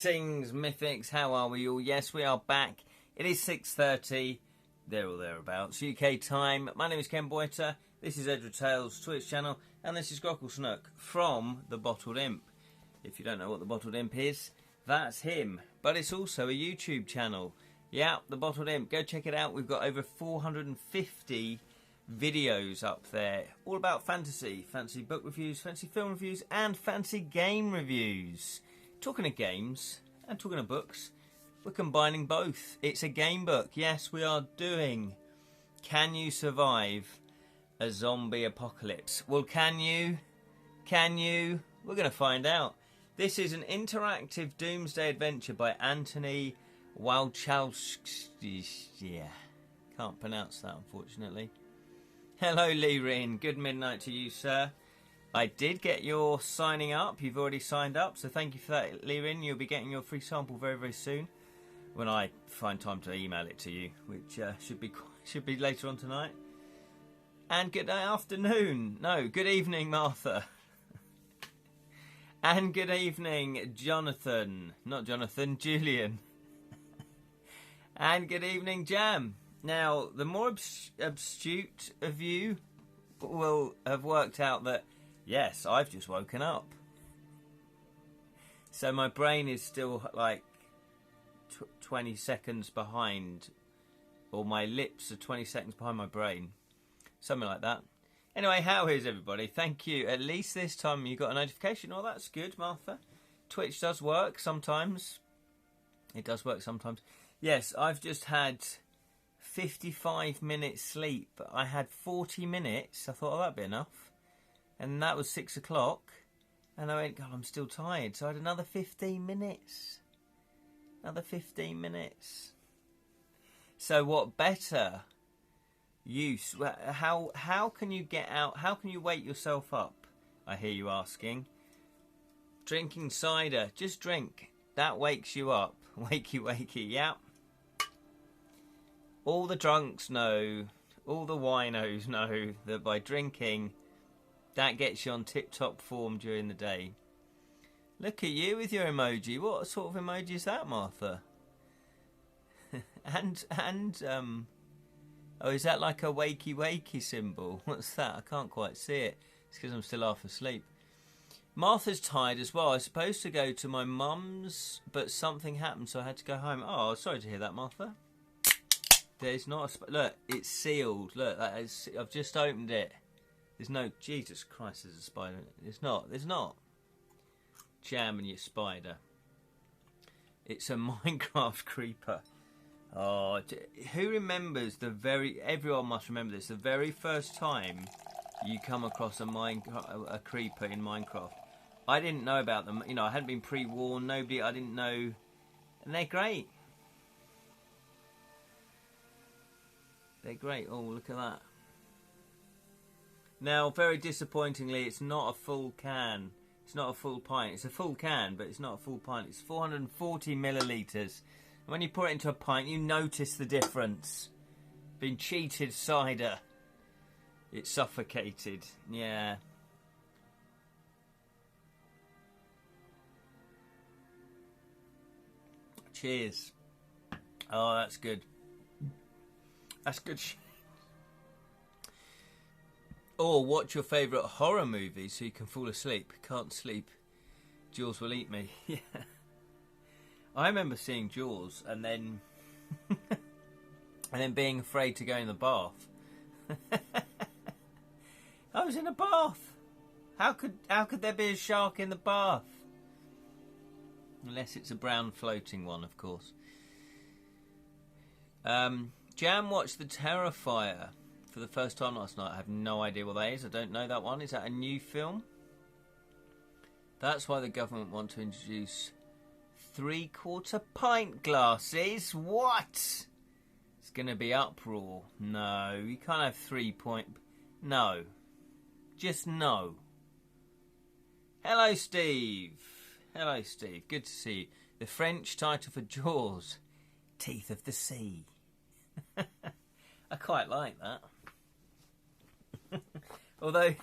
Things, mythics, how are we all? Yes, we are back. It is 6:30, there or thereabouts, UK time. My name is Ken Boyter. This is Edra Tales Twitch channel, and this is Grockle Snook from the Bottled Imp. If you don't know what the Bottled Imp is, that's him. But it's also a YouTube channel. Yeah, the Bottled Imp. Go check it out. We've got over 450 videos up there, all about fantasy book reviews, fantasy film reviews, and fantasy game reviews. Talking of games and talking of books, we're combining both. It's a game book. Yes, we are doing Can You Survive a Zombie Apocalypse? Well, can you? Can you? We're going to find out. This is an interactive doomsday adventure by Anthony Wachowski. Yeah, can't pronounce that, unfortunately. Hello, Lee Rin. Good midnight to you, sir. I did get your signing up. You've already signed up, so thank you for that, Lee Rin. You'll be getting your free sample very, very soon when I find time to email it to you, which should be later on tonight. And good afternoon. No, good evening, Martha. And good evening, Jonathan. Not Jonathan, Julian. And good evening, Jam. Now, the more astute of you will have worked out that, yes, I've just woken up. So my brain is still like 20 seconds behind, or my lips are 20 seconds behind my brain. Something like that. Anyway, how is everybody? Thank you. At least this time you got a notification. Oh, that's good, Martha. Twitch does work sometimes. It does work sometimes. Yes, I've just had 55 minutes sleep. I had 40 minutes. I thought, oh, that'd be enough. And that was 6 o'clock. And I went, God, I'm still tired. So I had another 15 minutes. Another 15 minutes. So what better use? How can you get out? How can you wake yourself up? I hear you asking. Drinking cider. Just drink. That wakes you up. Wakey, wakey. Yeah. All the drunks know, all the winos know that by drinking, that gets you on tip-top form during the day. Look at you with your emoji. What sort of emoji is that, Martha? Oh, is that like a wakey symbol? What's that? I can't quite see it. It's because I'm still half asleep. Martha's tired as well. I was supposed to go to my mum's, but something happened, so I had to go home. Oh, sorry to hear that, Martha. There's not a... Look, it's sealed. Look, I've just opened it. There's no... Jesus Christ, there's a spider. There's not. Jam and your spider. It's a Minecraft creeper. Oh, who remembers everyone must remember this. The very first time you come across a creeper in Minecraft. I didn't know about them. You know, I hadn't been pre-warned. I didn't know. And they're great. They're great. Oh, look at that. Now, very disappointingly, it's not a full can. It's not a full pint. It's a full can, but it's not a full pint. It's 440 millilitres. And when you pour it into a pint, you notice the difference. Been cheated cider. It's suffocated. Yeah. Cheers. Oh, that's good. That's good. Or watch your favourite horror movie so you can fall asleep. Can't sleep. Jaws will eat me. Yeah. I remember seeing Jaws and then being afraid to go in the bath. I was in a bath. How could there be a shark in the bath? Unless it's a brown floating one, of course. Jam watched The Terrifier for the first time last night. I have no idea what that is. I don't know that one. Is that a new film? That's why the government want to introduce 3/4 pint glasses. What? It's going to be uproar. No, you can't have 3 point... No. Just no. Hello, Steve. Hello, Steve. Good to see you. The French title for Jaws. Teeth of the Sea. I quite like that. Although,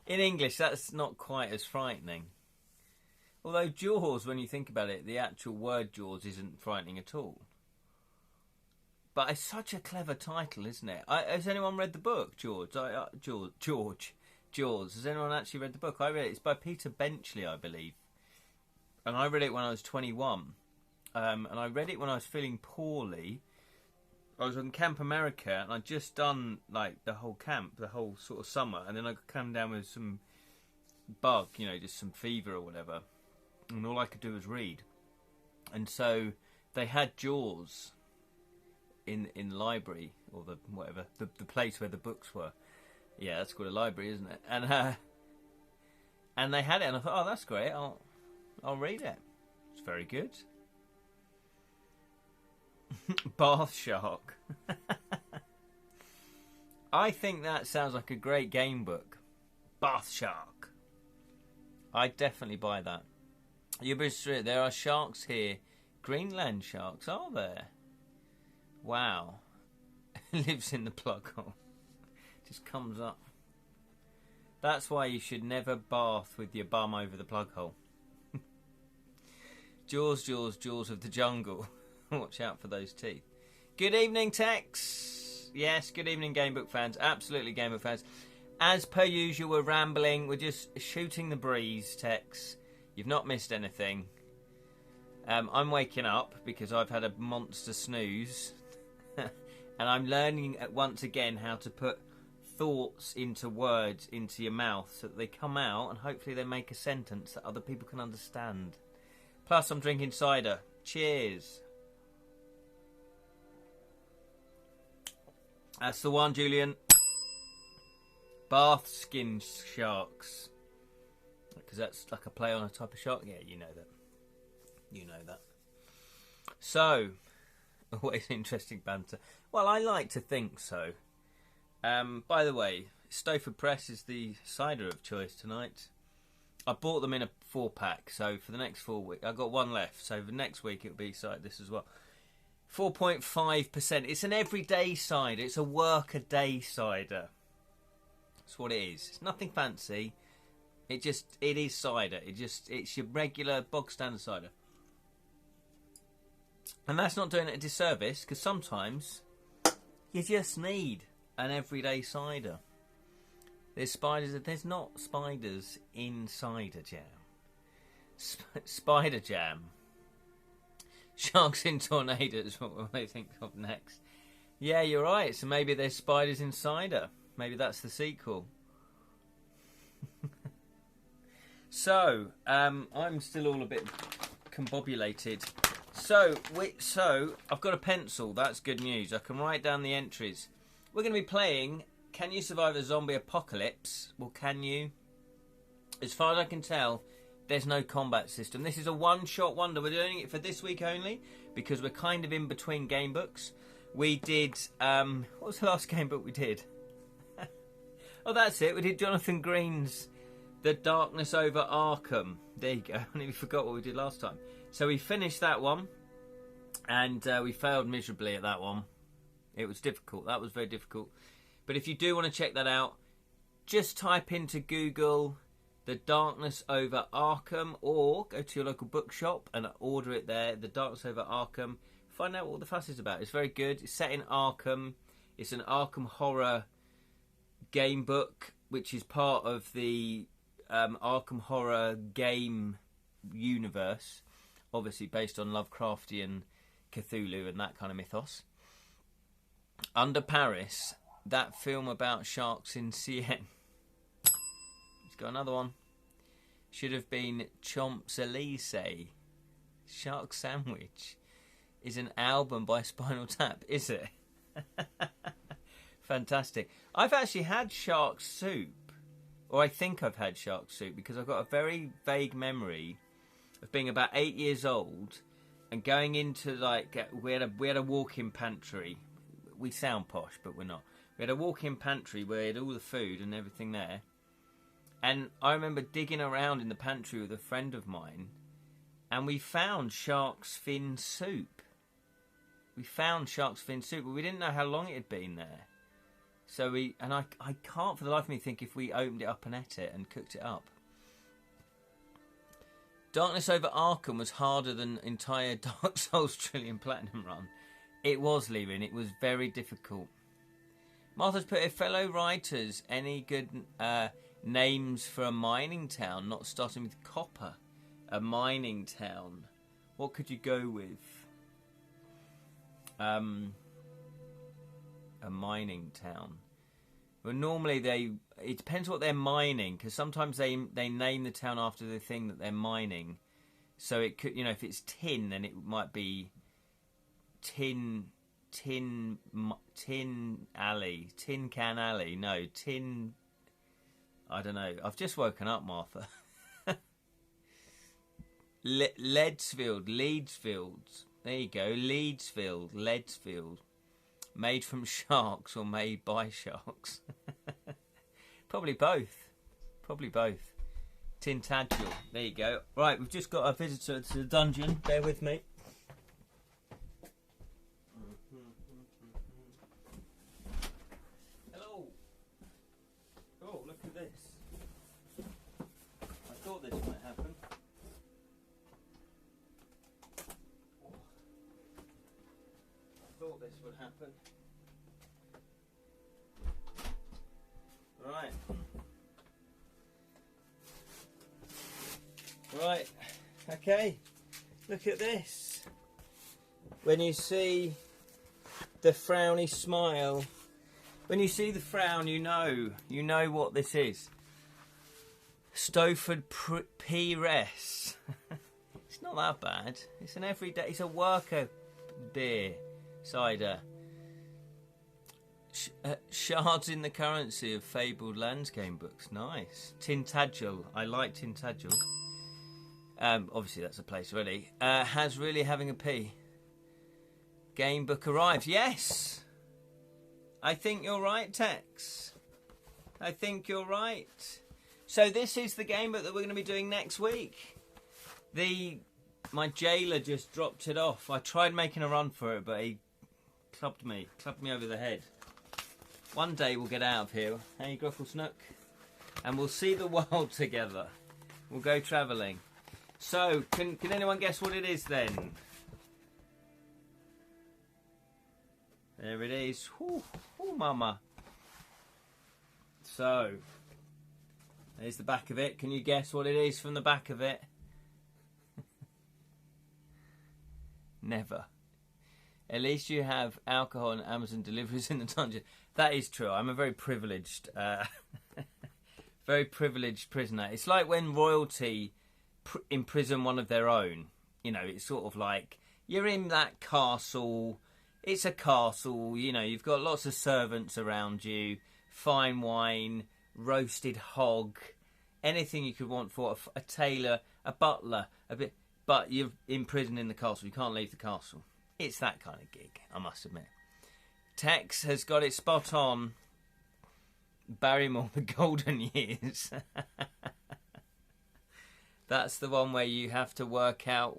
in English, that's not quite as frightening. Although Jaws, when you think about it, the actual word Jaws isn't frightening at all. But it's such a clever title, isn't it? Has anyone read the book, George? Jaws. Has anyone actually read the book? I read it. It's by Peter Benchley, I believe. And I read it when I was 21. And I read it when I was feeling poorly. I was on Camp America, and I'd just done like the whole camp, the whole sort of summer, and then I came down with some bug, you know, just some fever or whatever, and all I could do was read. And so they had Jaws in the library, or the whatever, the place where the books were. Yeah, that's called a library, isn't it? And they had it, and I thought, oh, that's great. I'll read it. It's very good. Bath Shark. I think that sounds like a great game book. Bath Shark. I'd definitely buy that. There are sharks here. Greenland sharks, are there? Wow. Lives in the plug hole. Just comes up. That's why you should never bath with your bum over the plug hole. Jaws, Jaws, Jaws of the jungle. Watch out for those teeth. Good evening, Tex. Yes, good evening, Gamebook fans. Absolutely, Gamebook fans. As per usual, we're rambling. We're just shooting the breeze, Tex. You've not missed anything. I'm waking up because I've had a monster snooze. And I'm learning once again how to put thoughts into words into your mouth so that they come out and hopefully they make a sentence that other people can understand. Plus, I'm drinking cider. Cheers. That's the one, Julian. Bath skin sharks. Because that's like a play on a type of shark. Yeah, you know that. You know that. So, always interesting banter. Well, I like to think so. By the way, Stowford Press is the cider of choice tonight. I bought them in a 4-pack, so for the next 4 weeks, I've got one left. So for next week, it'll be this as well. 4.5%. It's an everyday cider. It's a work-a-day cider. That's what it is. It's nothing fancy. It is cider. It's your regular bog standard cider. And that's not doing it a disservice, because sometimes you just need an everyday cider. There's not spiders in cider jam. Spider jam. Sharks in tornadoes, what will they think of next? Yeah, you're right. So maybe there's spiders in cider. Maybe that's the sequel. So, I'm still all a bit combobulated. So I've got a pencil. That's good news. I can write down the entries. We're going to be playing Can You Survive a Zombie Apocalypse? Well, can you? As far as I can tell, there's no combat system. This is a one-shot wonder. We're doing it for this week only because we're kind of in between game books. We did... what was the last game book we did? Oh, that's it. We did Jonathan Green's The Darkness Over Arkham. There you go. I nearly forgot what we did last time. So we finished that one, and we failed miserably at that one. It was difficult. That was very difficult. But if you do want to check that out, just type into Google The Darkness Over Arkham, or go to your local bookshop and order it there. The Darkness Over Arkham. Find out what the fuss is about. It's very good. It's set in Arkham. It's an Arkham horror game book, which is part of the Arkham horror game universe. Obviously based on Lovecraftian Cthulhu and that kind of mythos. Under Paris, that film about sharks in Sienne. Let's got another one. Should have been Champs-Élysées. Shark Sandwich is an album by Spinal Tap, is it? Fantastic. I've actually had shark soup, or I think I've had shark soup, because I've got a very vague memory of being about 8 years old and going into, like, we had a walk-in pantry. We sound posh, but we're not. We had a walk-in pantry where we had all the food and everything there. And I remember digging around in the pantry with a friend of mine, and we found shark's fin soup. We found shark's fin soup, but we didn't know how long it had been there. So I can't for the life of me think if we opened it up and ate it and cooked it up. Darkness over Arkham was harder than entire Dark Souls Trillium Platinum run. It was, Levin. It was very difficult. Martha's put here, fellow writers, any good names for a mining town, not starting with copper? A mining town. What could you go with? A mining town. Well, normally it depends what they're mining, because sometimes they name the town after the thing that they're mining. So it could, if it's tin, then it might be tin alley, tin can alley. No, tin. I don't know. I've just woken up, Martha. Leedsfield. There you go. Leedsfield. Made from sharks or made by sharks? Probably both. Tintagel. There you go. Right, we've just got a visitor to the dungeon. Bear with me. Hello. Oh, look at this. I thought this might happen. Thought this would happen. Right. Okay. Look at this. When you see the frowny smile, when you see the frown, you know what this is. Stowford P-Ress. It's not that bad. It's an everyday. It's a worker beer. Cider. Shards in the currency of fabled landscape books. Nice. Tintagel. I like Tintagel. Obviously that's a place already. Has really having a pee. Game book arrives. Yes. I think you're right, Tex. I think you're right. So this is the game book that we're going to be doing next week. My jailer just dropped it off. I tried making a run for it, but he clubbed me over the head. One day we'll get out of here. Hey, Gruffle Snook. And we'll see the world together. We'll go travelling. So, can anyone guess what it is then? There it is. Ooh, mama. So, there's the back of it. Can you guess what it is from the back of it? Never. At least you have alcohol and Amazon deliveries in the dungeon. That is true. I'm a very privileged prisoner. It's like when royalty imprison one of their own. It's sort of like you're in that castle. It's a castle. You've got lots of servants around you, fine wine, roasted hog, anything you could want for a tailor, a butler, but you're imprisoned in the castle. You can't leave the castle. It's that kind of gig, I must admit. Tex has got it spot on. Barrymore, the golden years. That's the one where you have to work out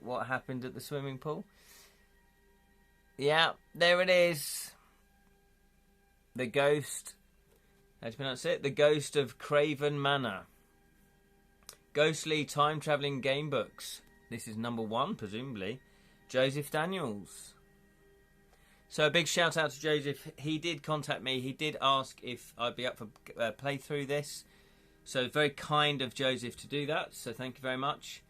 what happened at the swimming pool. Yeah, there it is. The ghost. How do you pronounce it? The Ghost of Craven Manor. Ghostly time-travelling game books. This is number 1, presumably. Joseph Daniels. So a big shout out to Joseph. He did contact me. He did ask if I'd be up for playthrough this. So very kind of Joseph to do that. So thank you very much.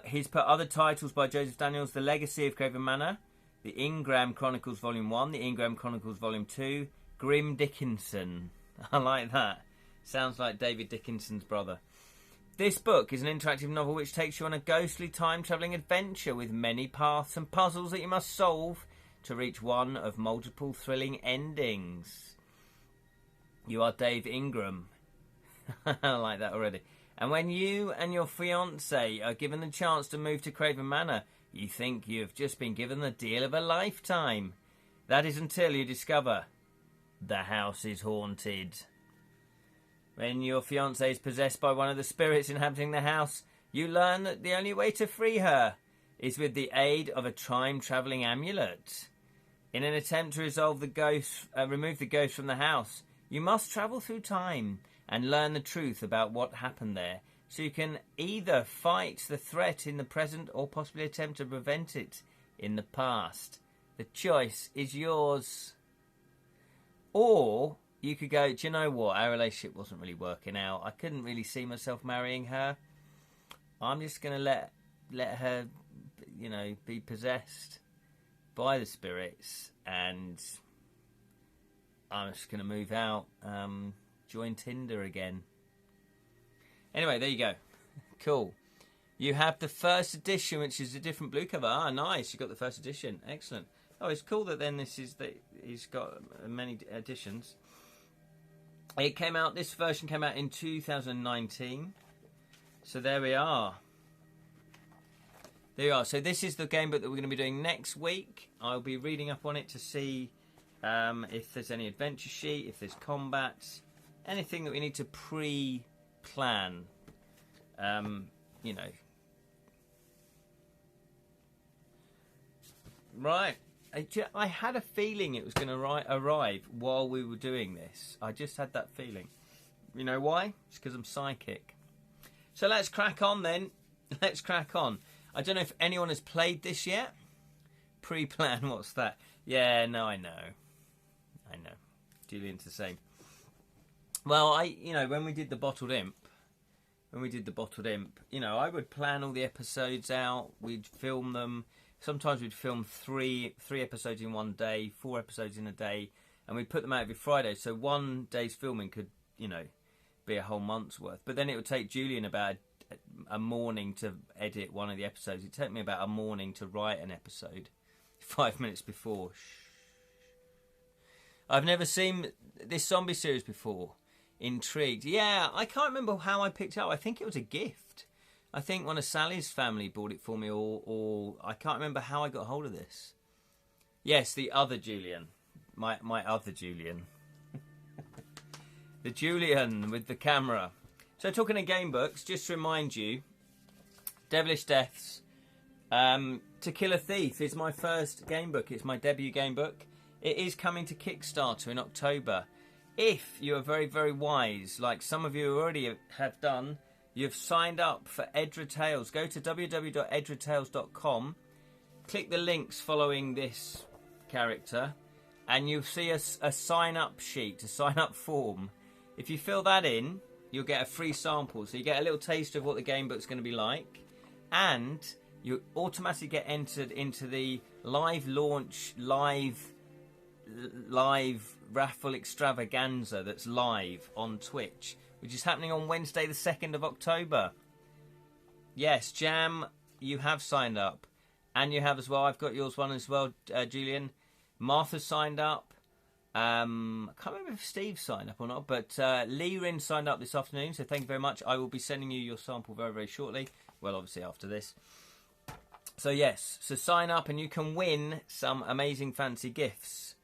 He's put other titles by Joseph Daniels. The Legacy of Craven Manor. The Ingram Chronicles Volume 1. The Ingram Chronicles Volume 2. Grim Dickinson. I like that. Sounds like David Dickinson's brother. This book is an interactive novel which takes you on a ghostly time-travelling adventure with many paths and puzzles that you must solve to reach one of multiple thrilling endings. You are Dave Ingram. I like that already. And when you and your fiancé are given the chance to move to Craven Manor, you think you have just been given the deal of a lifetime. That is until you discover the house is haunted. When your fiancée is possessed by one of the spirits inhabiting the house, you learn that the only way to free her is with the aid of a time-travelling amulet. In an attempt to remove the ghost from the house, you must travel through time and learn the truth about what happened there. So you can either fight the threat in the present or possibly attempt to prevent it in the past. The choice is yours. Or you could go, do you know what? Our relationship wasn't really working out. I couldn't really see myself marrying her. I'm just going to let her, you know, be possessed by the spirits, and I'm just going to move out, join Tinder again. Anyway, there you go. Cool. You have the first edition, which is a different blue cover. Ah, nice. You got the first edition. Excellent. Oh, it's cool that then he's got many editions. This version came out in 2019. So there we are. There you are. So this is the game book that we're going to be doing next week. I'll be reading up on it to see if there's any adventure sheet, if there's combat, anything that we need to pre-plan. You know. Right. I had a feeling it was going to arrive while we were doing this. I just had that feeling. You know why? It's because I'm psychic. So let's crack on then. Let's crack on. I don't know if anyone has played this yet. Pre-plan, what's that? Yeah, no, I know. Julian's the same. Well, when we did the Bottled Imp, I would plan all the episodes out. We'd film them. Sometimes we'd film three episodes in one day, 4 episodes in a day, and we'd put them out every Friday. So one day's filming could, be a whole month's worth. But then it would take Julian about a morning to edit one of the episodes. It'd take me about a morning to write an episode, 5 minutes before. I've never seen this zombie series before. Intrigued. Yeah, I can't remember how I picked it up. I think it was a gift. I think one of Sally's family bought it for me, or I can't remember how I got hold of this. Yes, the other Julian. My other Julian. The Julian with the camera. So talking of game books, just to remind you, Devilish Deaths, To Kill a Thief is my first game book. It's my debut game book. It is coming to Kickstarter in October. If you are very, very wise, like some of you already have done, you've signed up for Edra Tales. Go to www.edratales.com, click the links following this character, and you'll see a sign-up sheet, a sign-up form. If you fill that in, you'll get a free sample. So you get a little taste of what the game book's going to be like, and you automatically get entered into the live launch, live raffle extravaganza that's live on Twitch, which is happening on Wednesday the 2nd of October. Yes, Jam, you have signed up. And you have as well. I've got yours one as well, Julian. Martha signed up. I can't remember if Steve signed up or not, but Lee Rin signed up this afternoon, so thank you very much. I will be sending you your sample very, very shortly. Well, obviously after this. So yes, so sign up and you can win some amazing fancy gifts.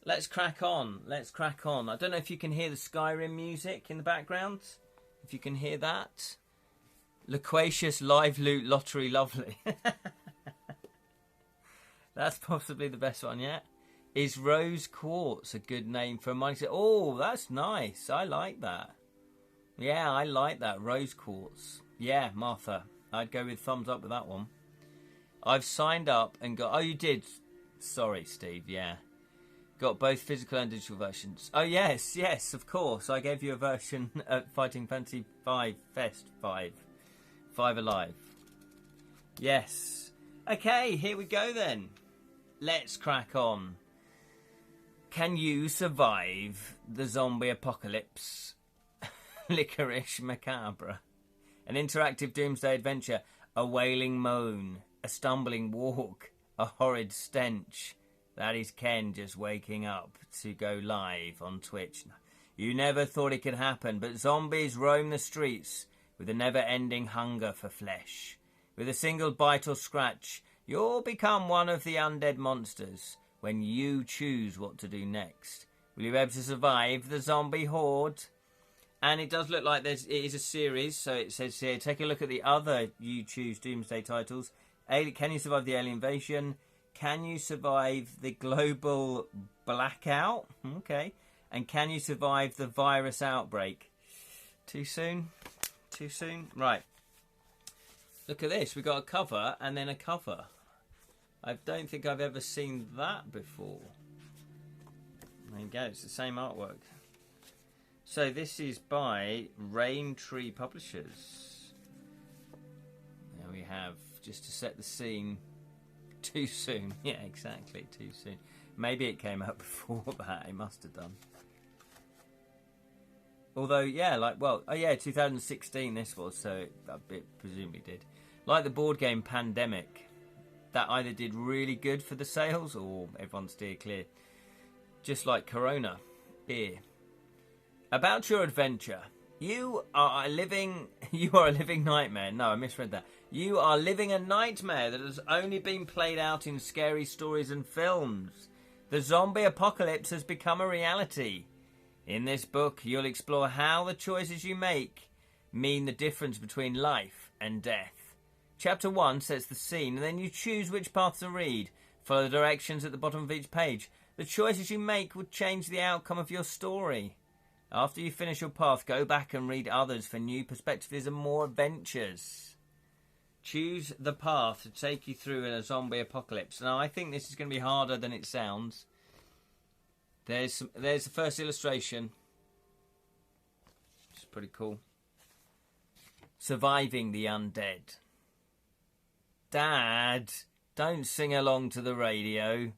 Let's crack on. I don't know if you can hear the Skyrim music in the background. If you can hear that. Loquacious Live Loot Lottery Lovely. That's possibly the best one yet. Is Rose Quartz a good name for a money set? Oh, that's nice. I like that. Yeah, I like that. Rose Quartz. Yeah, Martha. I'd go with thumbs up with that one. I've signed up and got... Oh, you did. Sorry, Steve. Yeah. Got both physical and digital versions. Oh, yes, of course. I gave you a version at Fighting Fantasy 5 Fest 5. 5 Alive. Yes. Okay, here we go then. Let's crack on. Can you survive the zombie apocalypse? Licorice Macabre. An interactive doomsday adventure. A wailing moan. A stumbling walk. A horrid stench. That is Ken just waking up to go live on Twitch. You never thought it could happen, but zombies roam the streets with a never-ending hunger for flesh. With a single bite or scratch, you'll become one of the undead monsters when you choose what to do next. Will you be able to survive the zombie horde? And it does look like it is a series, so it says here, take a look at the other You Choose Doomsday titles. Can you survive the alien invasion? Can you survive the global blackout? Okay. And can you survive the virus outbreak? Too soon? Too soon? Right. Look at this. We got a cover and then a cover. I don't think I've ever seen that before. There you go. It's the same artwork. So this is by Rain Tree Publishers. There we have, just to set the scene. Too soon. Yeah, exactly. Too soon. Maybe it came out before that. It must have done. Although, yeah, 2016 this was, so it presumably did. Like the board game Pandemic, that either did really good for the sales or everyone steered clear. Just like Corona beer. About your adventure. You are a living nightmare. No, I misread that. You are living a nightmare that has only been played out in scary stories and films. The zombie apocalypse has become a reality. In this book, you'll explore how the choices you make mean the difference between life and death. Chapter 1 sets the scene, and then you choose which path to read. Follow the directions at the bottom of each page. The choices you make will change the outcome of your story. After you finish your path, go back and read others for new perspectives and more adventures. Choose the path to take you through in a zombie apocalypse. Now, I think this is going to be harder than it sounds. There's the first illustration. Which is pretty cool. Surviving the undead. Dad, don't sing along to the radio.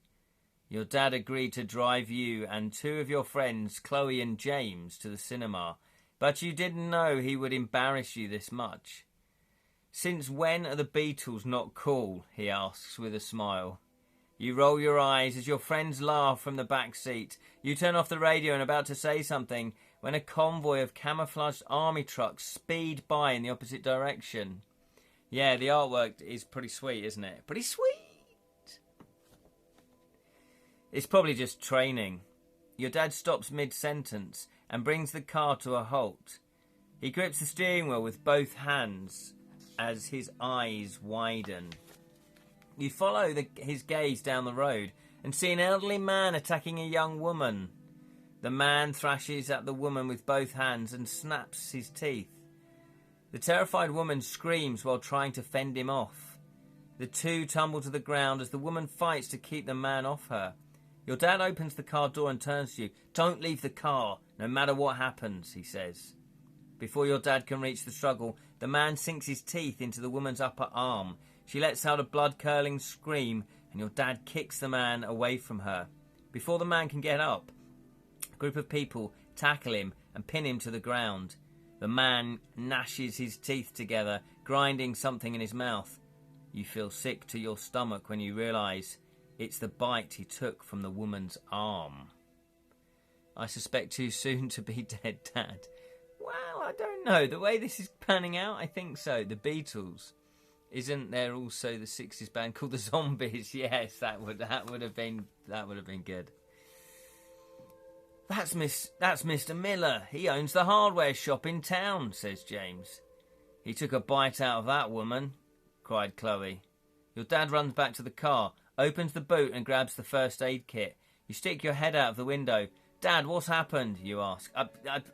Your dad agreed to drive you and two of your friends, Chloe and James, to the cinema, but you didn't know he would embarrass you this much. Since when are the Beatles not cool? He asks with a smile. You roll your eyes as your friends laugh from the back seat. You turn off the radio and about to say something when a convoy of camouflaged army trucks speed by in the opposite direction. Yeah, the artwork is pretty sweet, isn't it? Pretty sweet! It's probably just training. Your dad stops mid-sentence and brings the car to a halt. He grips the steering wheel with both hands as his eyes widen. You follow his gaze down the road and see an elderly man attacking a young woman. The man thrashes at the woman with both hands and snaps his teeth. The terrified woman screams while trying to fend him off. The two tumble to the ground as the woman fights to keep the man off her. Your dad opens the car door and turns to you. Don't leave the car, no matter what happens, he says. Before your dad can reach the struggle, the man sinks his teeth into the woman's upper arm. She lets out a blood-curdling scream, and your dad kicks the man away from her. Before the man can get up, a group of people tackle him and pin him to the ground. The man gnashes his teeth together, grinding something in his mouth. You feel sick to your stomach when you realise it's the bite he took from the woman's arm. I suspect too soon to be dead, Dad. Well, I don't know. The way this is panning out, I think so. The Beatles. Isn't there also the 60s band called the Zombies? Yes, that would have been good. That's Mr. Miller. He owns the hardware shop in town, says James. He took a bite out of that woman, cried Chloe. Your dad runs back to the car, opens the boot and grabs the first aid kit. You stick your head out of the window. Dad, what's happened? You ask.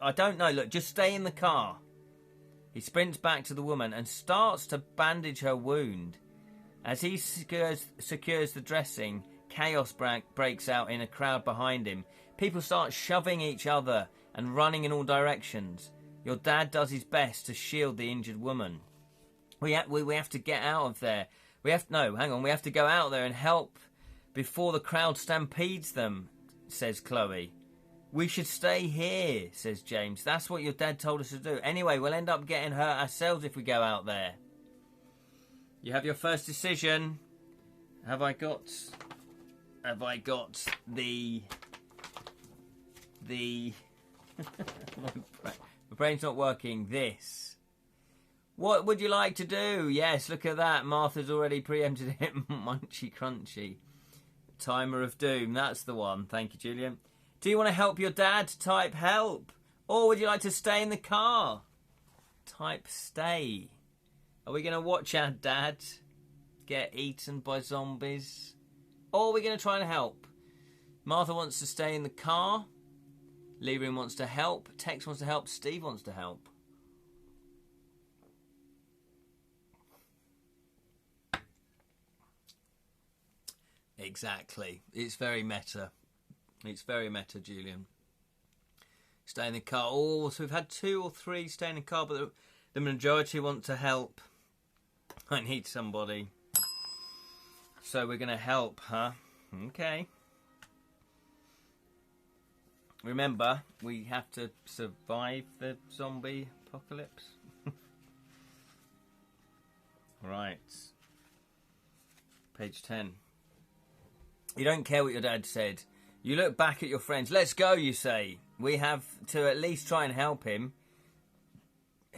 I don't know. Look, just stay in the car. He sprints back to the woman and starts to bandage her wound. As he secures the dressing, chaos breaks out in a crowd behind him. People start shoving each other and running in all directions. Your dad does his best to shield the injured woman. We have to get out of there. We have to go out there and help before the crowd stampedes them, says Chloe. We should stay here, says James. That's what your dad told us to do. Anyway, we'll end up getting hurt ourselves if we go out there. You have your first decision. Have I got the my brain's not working. This. What would you like to do? Yes, look at that. Martha's already preempted it. Munchy crunchy. Timer of Doom. That's the one. Thank you, Julian. Do you want to help your dad? Type help. Or would you like to stay in the car? Type stay. Are we going to watch our dad get eaten by zombies? Or are we going to try and help? Martha wants to stay in the car. Liebring wants to help. Tex wants to help. Steve wants to help. Exactly. It's very meta. It's very meta, Julian. Stay in the car. Oh, so we've had 2 or 3 stay in the car, but the majority want to help. I need somebody. So we're going to help, huh? Okay. Remember, we have to survive the zombie apocalypse. Right. Page 10. You don't care what your dad said. You look back at your friends. Let's go, you say. We have to at least try and help him.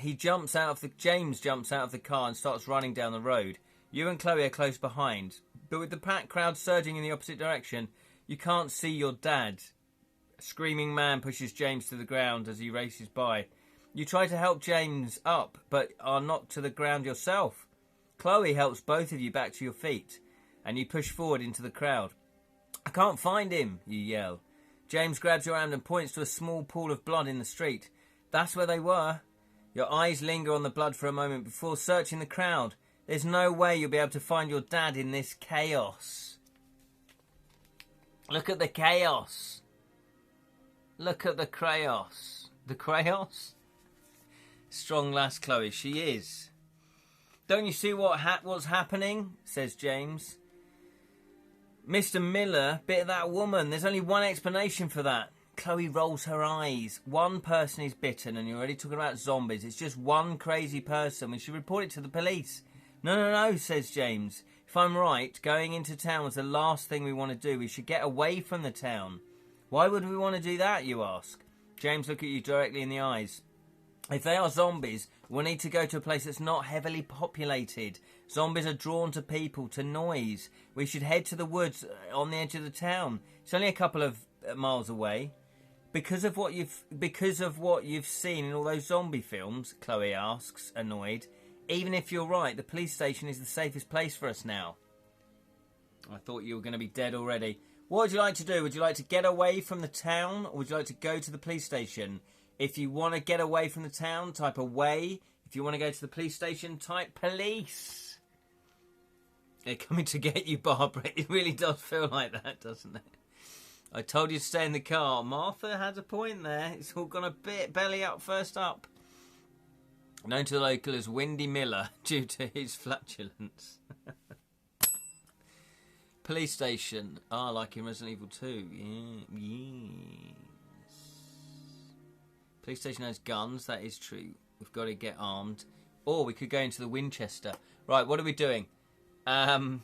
James jumps out of the car and starts running down the road. You and Chloe are close behind. But with the packed crowd surging in the opposite direction, you can't see your dad. A screaming man pushes James to the ground as he races by. You try to help James up, but are knocked to the ground yourself. Chloe helps both of you back to your feet, and you push forward into the crowd. I can't find him, you yell. James grabs your hand and points to a small pool of blood in the street. That's where they were. Your eyes linger on the blood for a moment before searching the crowd. There's no way you'll be able to find your dad in this chaos. Look at the chaos. Look at the chaos. The chaos? Strong lass, Chloe. She is. Don't you see what's happening? Says James. Mr. Miller bit that woman. There's only one explanation for that. Chloe rolls her eyes. One person is bitten and you're already talking about zombies. It's just one crazy person. We should report it to the police. No, says James. If I'm right, going into town was the last thing we want to do. We should get away from the town. Why would we want to do that, you ask? James looks at you directly in the eyes. If they are zombies, we'll need to go to a place that's not heavily populated. Zombies are drawn to people, to noise. We should head to the woods on the edge of the town. It's only a couple of miles away. Because of what you've seen in all those zombie films, Chloe asks, annoyed. Even if you're right, the police station is the safest place for us now. I thought you were going to be dead already. What would you like to do? Would you like to get away from the town, or would you like to go to the police station? If you want to get away from the town, type away. If you want to go to the police station, type police. They're coming to get you, Barbara. It really does feel like that, doesn't it? I told you to stay in the car. Martha has a point there. It's all gone a bit belly up first up. Known to the local as Windy Miller due to his flatulence. Police station. Like in Resident Evil 2. Yes. Police station has guns. That is true. We've got to get armed. Or we could go into the Winchester. Right, what are we doing? Martha's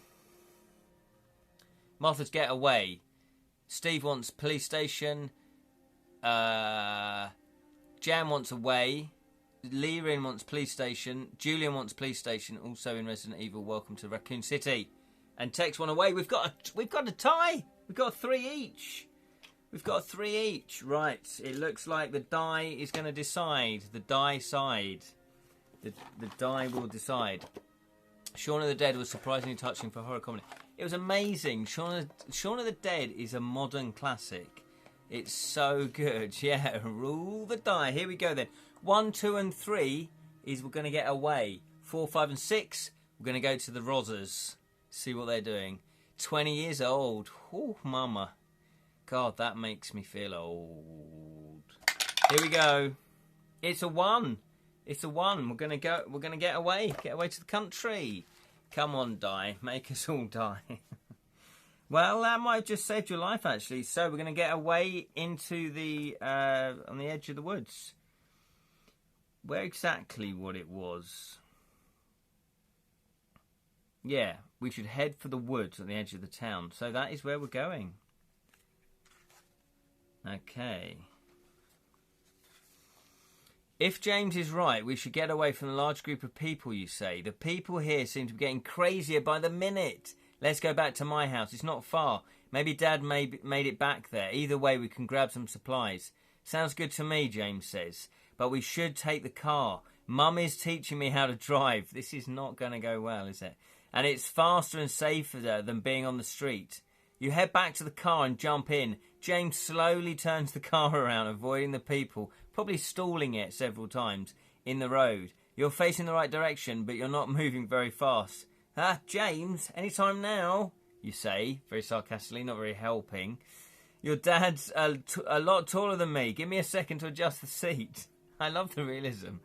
get away. Steve wants police station. Jan wants away. Lerin wants police station. Julian wants police station. Also in Resident Evil, welcome to Raccoon City. And Tex one away. We've got a tie. We've got 3 each. We've got 3 each. Right. It looks like the die is going to decide. The die side. The die will decide. Shaun of the Dead was surprisingly touching for horror comedy. It was amazing. Shaun of the Dead is a modern classic. It's so good. Yeah, roll the die. Here we go then. 1, 2 and 3 is we're going to get away. 4, 5 and 6, we're going to go to the Rozzers. See what they're doing. 20 years old. Oh, mama. God, that makes me feel old. Here we go. It's a 1. It's a 1. We're going to get away. Get away to the country. Come on, die. Make us all die. Well, that might have just saved your life, actually. So we're going to get away into the on the edge of the woods. Where exactly what it was? Yeah, we should head for the woods on the edge of the town. So that is where we're going. Okay. If James is right, we should get away from the large group of people, you say. The people here seem to be getting crazier by the minute. Let's go back to my house. It's not far. Maybe Dad made it back there. Either way, we can grab some supplies. Sounds good to me, James says. But we should take the car. Mum is teaching me how to drive. This is not going to go well, is it? And it's faster and safer than being on the street. You head back to the car and jump in. James slowly turns the car around, avoiding the people, probably stalling it several times, in the road. You're facing the right direction, but you're not moving very fast. James, any time now? you say, very sarcastically, not very helping. Your dad's a lot taller than me. Give me a second to adjust the seat. I love the realism.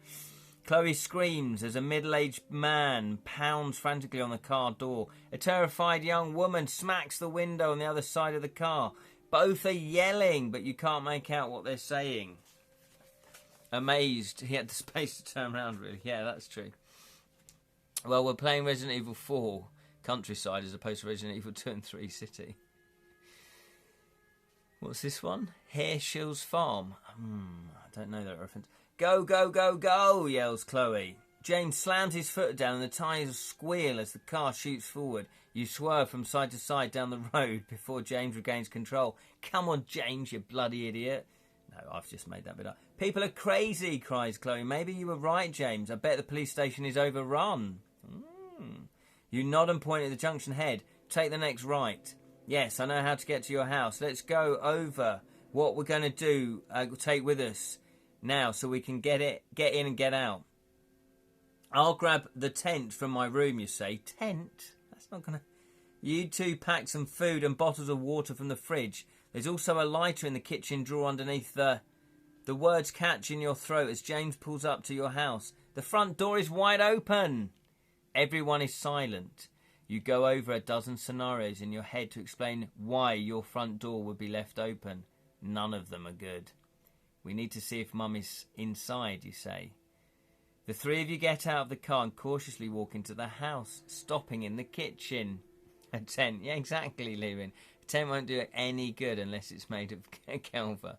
Chloe screams as a middle-aged man pounds frantically on the car door. A terrified young woman smacks the window on the other side of the car. Both are yelling, but you can't make out what they're saying. Amazed, he had the space to turn around, really. Yeah, that's true. Well, we're playing Resident Evil 4 Countryside as opposed to Resident Evil 2 and 3 City. What's this one? Herschel's Farm. I don't know that reference. Go, go, go, go, yells Chloe. James slams his foot down and the tyres squeal as the car shoots forward. You swerve from side to side down the road before James regains control. Come on, James, you bloody idiot. No, I've just made that bit up. People are crazy, cries Chloe. Maybe you were right, James. I bet the police station is overrun. You nod and point at the junction head. Take the next right. Yes, I know how to get to your house. Let's go over what we're going to do. Take with us now so we can get in and get out. I'll grab the tent from my room, you say. Tent? That's not going to... You two pack some food and bottles of water from the fridge. There's also a lighter in the kitchen drawer underneath the... The words catch in your throat as James pulls up to your house. The front door is wide open. Everyone is silent. You go over a dozen scenarios in your head to explain why your front door would be left open. None of them are good. We need to see if Mum is inside, you say. The three of you get out of the car and cautiously walk into the house, stopping in the kitchen. A tent. Yeah, exactly, Lewin. A tent won't do it any good unless it's made of kelva.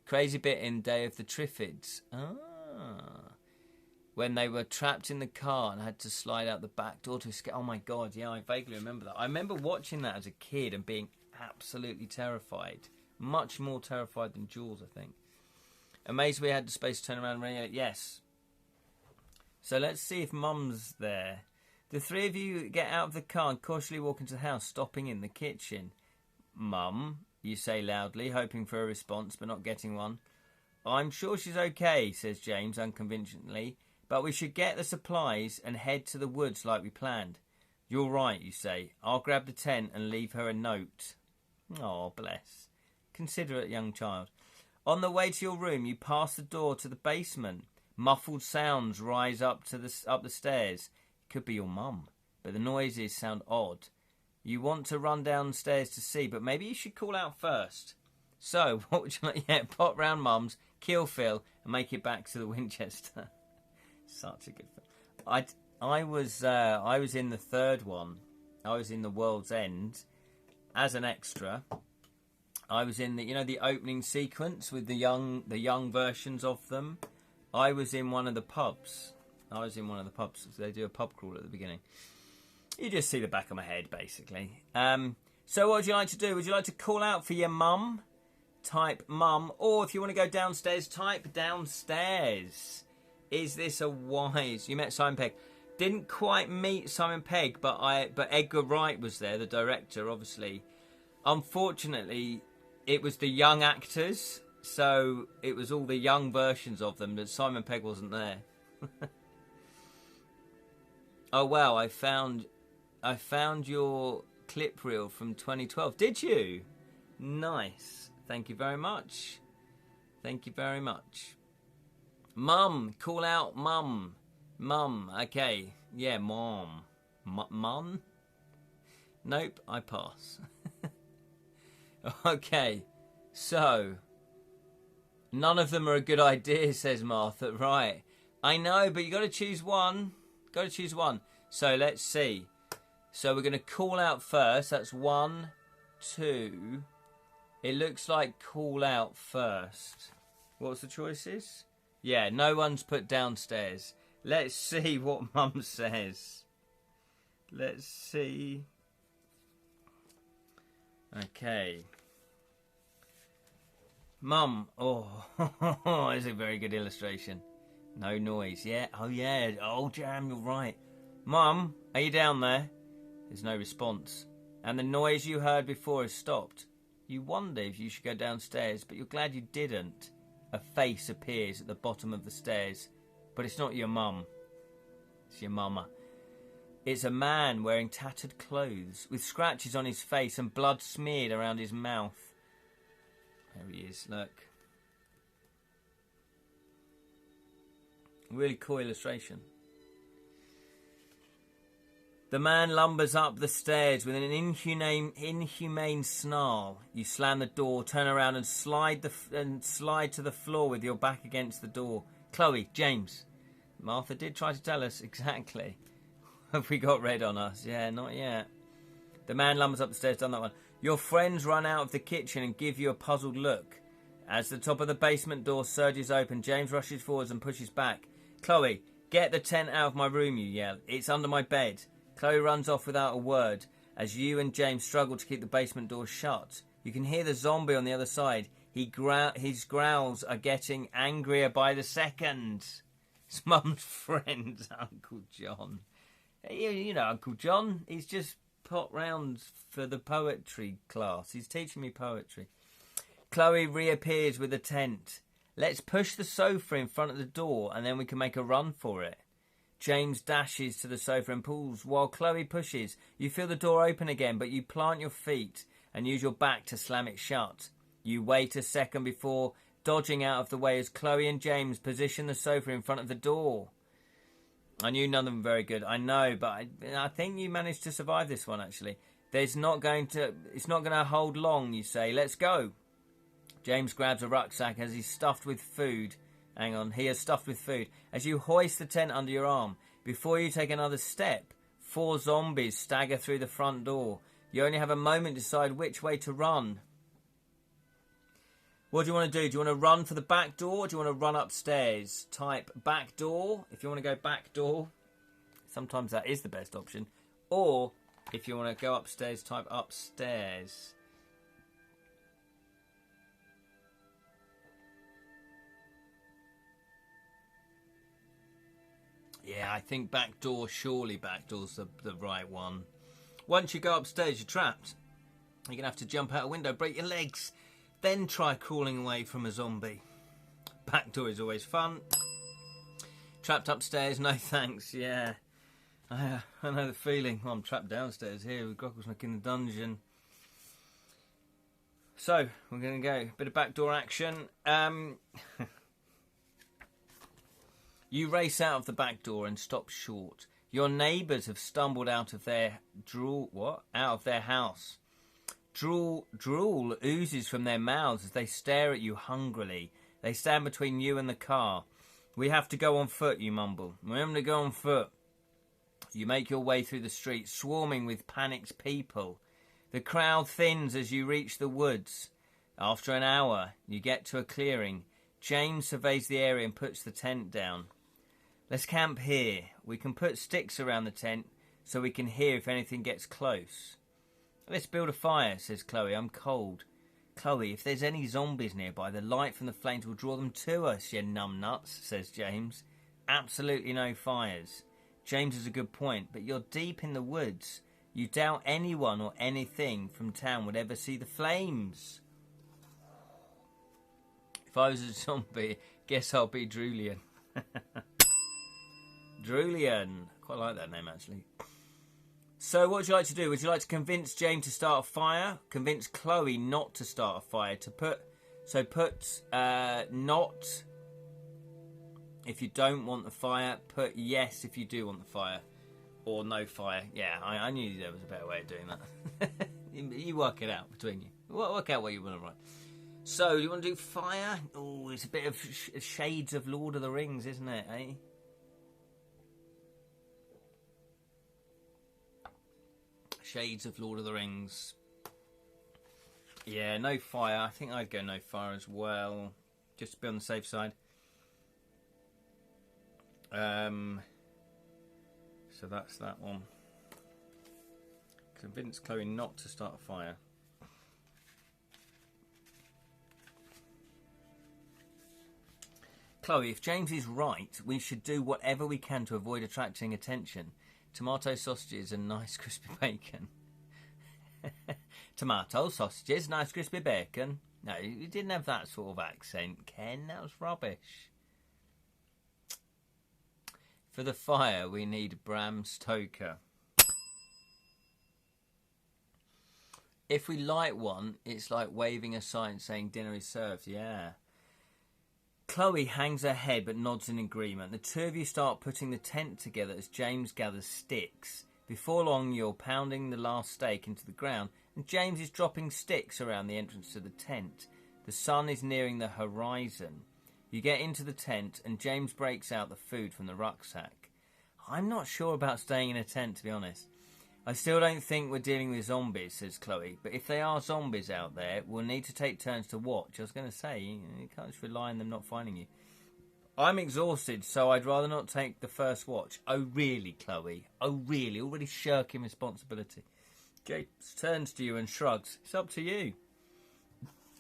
Crazy bit in Day of the Triffids. When they were trapped in the car and had to slide out the back door to escape. Oh my God, yeah, I vaguely remember that. I remember watching that as a kid and being absolutely terrified. Much more terrified than Jules, I think. Amazed we had the space to turn around and run. Yes. So let's see if Mum's there. The three of you get out of the car and cautiously walk into the house, stopping in the kitchen. Mum, you say loudly, hoping for a response, but not getting one. I'm sure she's okay, says James unconvincingly, but we should get the supplies and head to the woods like we planned. You're right, you say. I'll grab the tent and leave her a note. Oh, bless. Considerate young child. On the way to your room, you pass the door to the basement. Muffled sounds rise up the stairs. It could be your mum, but the noises sound odd. You want to run downstairs to see, but maybe you should call out first. So, what would you like? Yeah, pop round Mum's, kill Phil, and make it back to the Winchester. Such a good film. I was in the third one. I was in the World's End as an extra. I was in the opening sequence with the young versions of them. I was in one of the pubs. They do a pub crawl at the beginning. You just see the back of my head, basically. So what would you like to do? Would you like to call out for your mum? Type mum. Or if you want to go downstairs, type downstairs. Is this a wise... You met Simon Pegg. Didn't quite meet Simon Pegg, but Edgar Wright was there, the director, obviously. Unfortunately, it was the young actors, so it was all the young versions of them, but Simon Pegg wasn't there. Oh wow, I found your clip reel from 2012. Did you? Nice. Thank you very much. Thank you very much. Mum, call out Mum. Mum, okay. Yeah, Mom. Mum? Nope, I pass. Okay, so none of them are a good idea, says Martha. Right, I know, but you got to choose one. Got to choose one. So let's see. So we're going to call out first. That's 1, 2. It looks like call out first. What's the choices? Yeah, no one's put downstairs. Let's see what Mum says. Let's see. Okay. Mum. Oh, it's a very good illustration. No noise. Yeah. Oh, yeah. Oh, Jam, you're right. Mum, are you down there? There's no response. And the noise you heard before has stopped. You wonder if you should go downstairs, but you're glad you didn't. A face appears at the bottom of the stairs. But it's not your mum. It's your mama. It's a man wearing tattered clothes with scratches on his face and blood smeared around his mouth. There he is, look. Really cool illustration. The man lumbers up the stairs with an inhumane snarl. You slam the door, turn around and slide to the floor with your back against the door. Chloe, James. Martha did try to tell us exactly. Have we got red on us? Yeah, not yet. The man lumbers up the stairs, done that one. Your friends run out of the kitchen and give you a puzzled look. As the top of the basement door surges open, James rushes forwards and pushes back. Chloe, get the tent out of my room, you yell. It's under my bed. Chloe runs off without a word as you and James struggle to keep the basement door shut. You can hear the zombie on the other side. His growls are getting angrier by the second. It's Mum's friend, Uncle John. You know Uncle John. He's just popped round for the poetry class. He's teaching me poetry. Chloe reappears with a tent. Let's push the sofa in front of the door and then we can make a run for it. James dashes to the sofa and pulls while Chloe pushes. You feel the door open again, but you plant your feet and use your back to slam it shut. You wait a second before dodging out of the way as Chloe and James position the sofa in front of the door. I knew none of them very good. I know, but I think you managed to survive this one, actually. It's not going to hold long, you say. Let's go. James grabs a rucksack as he's stuffed with food. Hang on, he is stuffed with food. As you hoist the tent under your arm, before you take another step, 4 zombies stagger through the front door. You only have a moment to decide which way to run. What do you want to do? Do you want to run for the back door or do you want to run upstairs? Type back door if you want to go back door. Sometimes that is the best option. Or if you want to go upstairs, type upstairs. Yeah, I think back door, surely back door's the right one. Once you go upstairs, you're trapped. You're going to have to jump out a window, break your legs, then try crawling away from a zombie. Back door is always fun. Trapped upstairs, no thanks, yeah. I know the feeling. Well, I'm trapped downstairs here with Grogglesnook in the dungeon. So, we're going to go. Bit of backdoor action. You race out of the back door and stop short. Your neighbours have stumbled out of their house. Drool oozes from their mouths as they stare at you hungrily. They stand between you and the car. We have to go on foot, you mumble. We're having to go on foot. You make your way through the streets, swarming with panicked people. The crowd thins as you reach the woods. After an hour, you get to a clearing. James surveys the area and puts the tent down. Let's camp here. We can put sticks around the tent so we can hear if anything gets close. Let's build a fire, says Chloe. I'm cold. Chloe, if there's any zombies nearby, the light from the flames will draw them to us, you numbnuts, says James. Absolutely no fires. James has a good point, but you're deep in the woods. You doubt anyone or anything from town would ever see the flames. If I was a zombie, guess I'll be Drulian. Drulian. Quite like that name, actually. So what would you like to do? Would you like to convince James to start a fire? Convince Chloe not to start a fire? Put not if you don't want the fire. Put yes if you do want the fire. Or no fire. Yeah, I knew there was a better way of doing that. You work it out between you. Work out what you want to write. So, you want to do fire? Oh, it's a bit of shades of Lord of the Rings, isn't it, eh? Shades of Lord of the Rings. Yeah, no fire. I think I'd go no fire as well. Just to be on the safe side. So that's that one. Convince Chloe not to start a fire. Chloe, if James is right, we should do whatever we can to avoid attracting attention. Tomato sausages and nice crispy bacon. Tomato sausages, nice crispy bacon. No, you didn't have that sort of accent, Ken. That was rubbish. For the fire, we need Bram Stoker. If we light one, it's like waving a sign saying dinner is served. Yeah. Chloe hangs her head but nods in agreement. The two of you start putting the tent together as James gathers sticks. Before long, you're pounding the last stake into the ground, and James is dropping sticks around the entrance to the tent. The sun is nearing the horizon. You get into the tent, and James breaks out the food from the rucksack. I'm not sure about staying in a tent, to be honest. I still don't think we're dealing with zombies, says Chloe, but if there are zombies out there, we'll need to take turns to watch. I was going to say, you can't just rely on them not finding you. I'm exhausted, so I'd rather not take the first watch. Oh, really, Chloe? Oh, really? Already shirking responsibility. James turns to you and shrugs. It's up to you.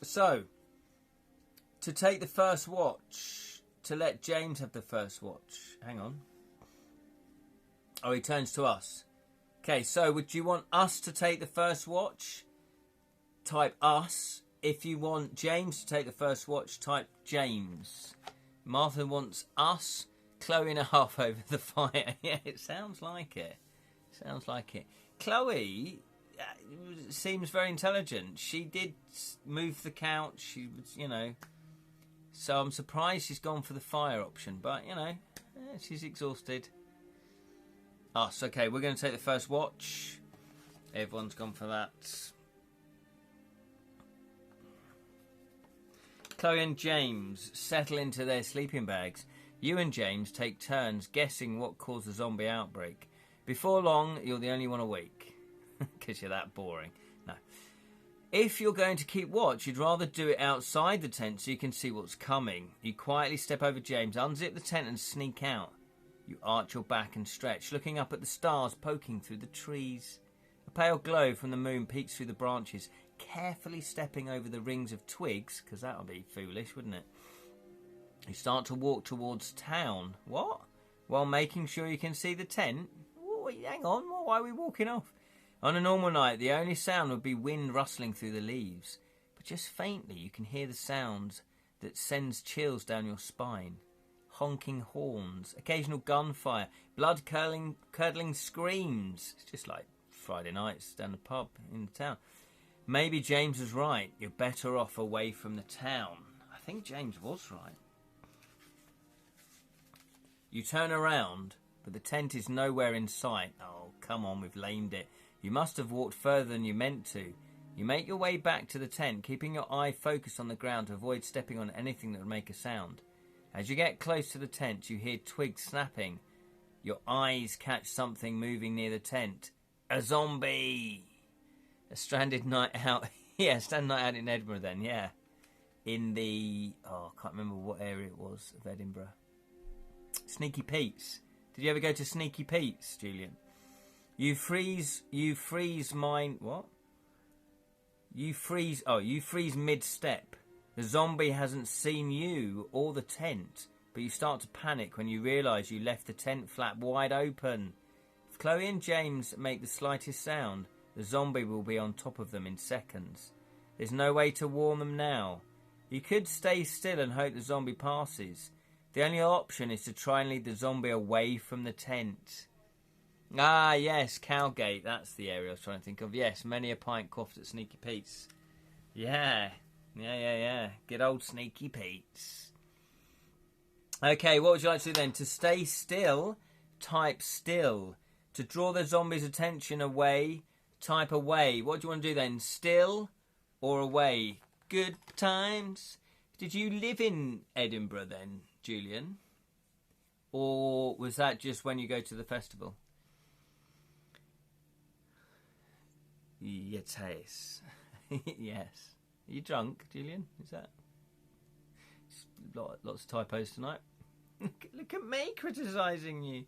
So, to take the first watch, to let James have the first watch. Hang on. Oh, he turns to us. Okay, so would you want us to take the first watch? Type us. If you want James to take the first watch, type James. Martha wants us. Chloe and a half over the fire. Yeah, it sounds like it. Sounds like it. Chloe seems very intelligent. She did move the couch. She was, you know. So I'm surprised she's gone for the fire option. But, you know, she's exhausted. Us. Okay, we're going to take the first watch. Everyone's gone for that. Chloe and James settle into their sleeping bags. You and James take turns guessing what caused the zombie outbreak. Before long, you're the only one awake. Because you're that boring. No. If you're going to keep watch, you'd rather do it outside the tent so you can see what's coming. You quietly step over James, unzip the tent and sneak out. You arch your back and stretch, looking up at the stars poking through the trees. A pale glow from the moon peeks through the branches, carefully stepping over the rings of twigs, because that would be foolish, wouldn't it? You start to walk towards town. What? While making sure you can see the tent? Hang on, why are we walking off? On a normal night, the only sound would be wind rustling through the leaves. But just faintly, you can hear the sounds that sends chills down your spine. Honking horns, occasional gunfire, blood-curdling screams. It's just like Friday nights down the pub in the town. Maybe James was right. You're better off away from the town. I think James was right. You turn around, but the tent is nowhere in sight. Oh, come on, we've lamed it. You must have walked further than you meant to. You make your way back to the tent, keeping your eye focused on the ground to avoid stepping on anything that would make a sound. As you get close to the tent, you hear twigs snapping. Your eyes catch something moving near the tent. A zombie! A stranded night out. Yeah, stranded night out in Edinburgh then, yeah. In the... Oh, I can't remember what area it was of Edinburgh. Sneaky Pete's. Did you ever go to Sneaky Pete's, Julian? You freeze mine... What? You freeze mid-step. The zombie hasn't seen you or the tent, but you start to panic when you realise you left the tent flap wide open. If Chloe and James make the slightest sound, the zombie will be on top of them in seconds. There's no way to warn them now. You could stay still and hope the zombie passes. The only option is to try and lead the zombie away from the tent. Ah, yes, Cowgate. That's the area I was trying to think of. Yes, many a pint quaffed at Sneaky Pete's. Yeah. Good old Sneaky Pete's. Okay, what would you like to do then? To stay still, type still. To draw the zombie's attention away, type away. What do you want to do then? Still or away? Good times. Did you live in Edinburgh then, Julian? Or was that just when you go to the festival? Yes. Yes. Are you drunk, Julian? Is that... Lots of typos tonight. Look at me criticising you.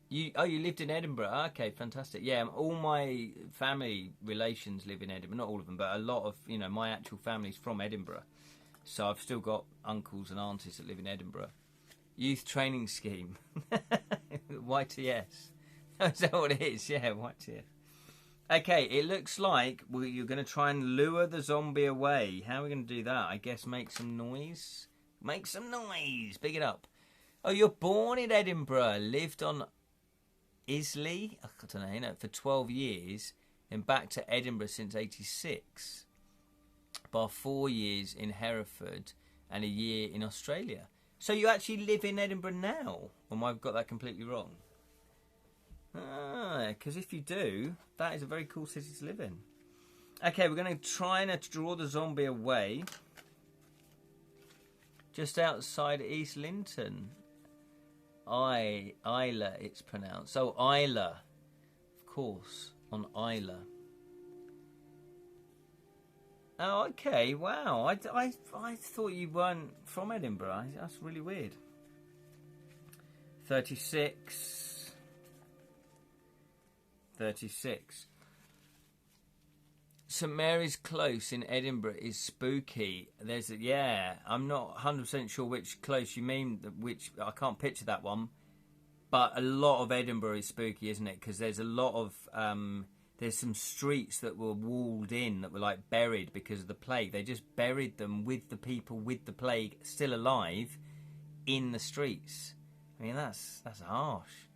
You lived in Edinburgh. Okay, fantastic. Yeah, all my family relations live in Edinburgh. Not all of them, but a lot of, my actual family's from Edinburgh. So I've still got uncles and aunties that live in Edinburgh. Youth training scheme. YTS. Is that what it is? Yeah, YTS. Okay, it looks like you're going to try and lure the zombie away. How are we going to do that? I guess make some noise. Make some noise. Pick it up. Oh, you're born in Edinburgh. Lived on Islay, I don't know, for 12 years. then back to Edinburgh since '86. Bar 4 years in Hereford and a year in Australia. So you actually live in Edinburgh now? Or have I got that completely wrong? Because if you do, that is a very cool city to live in. Okay, we're going to try and draw the zombie away. Just outside East Linton. Isla, it's pronounced. So Isla, of course, on Isla. Oh, okay. Wow. I thought you weren't from Edinburgh. That's really weird. 36. 36. St Mary's Close in Edinburgh is spooky. I'm not 100% sure which close you mean. Which I can't picture that one. But a lot of Edinburgh is spooky, isn't it? Because there's a lot of there's some streets that were walled in that were like buried because of the plague. They just buried them with the people with the plague still alive in the streets. I mean, that's harsh.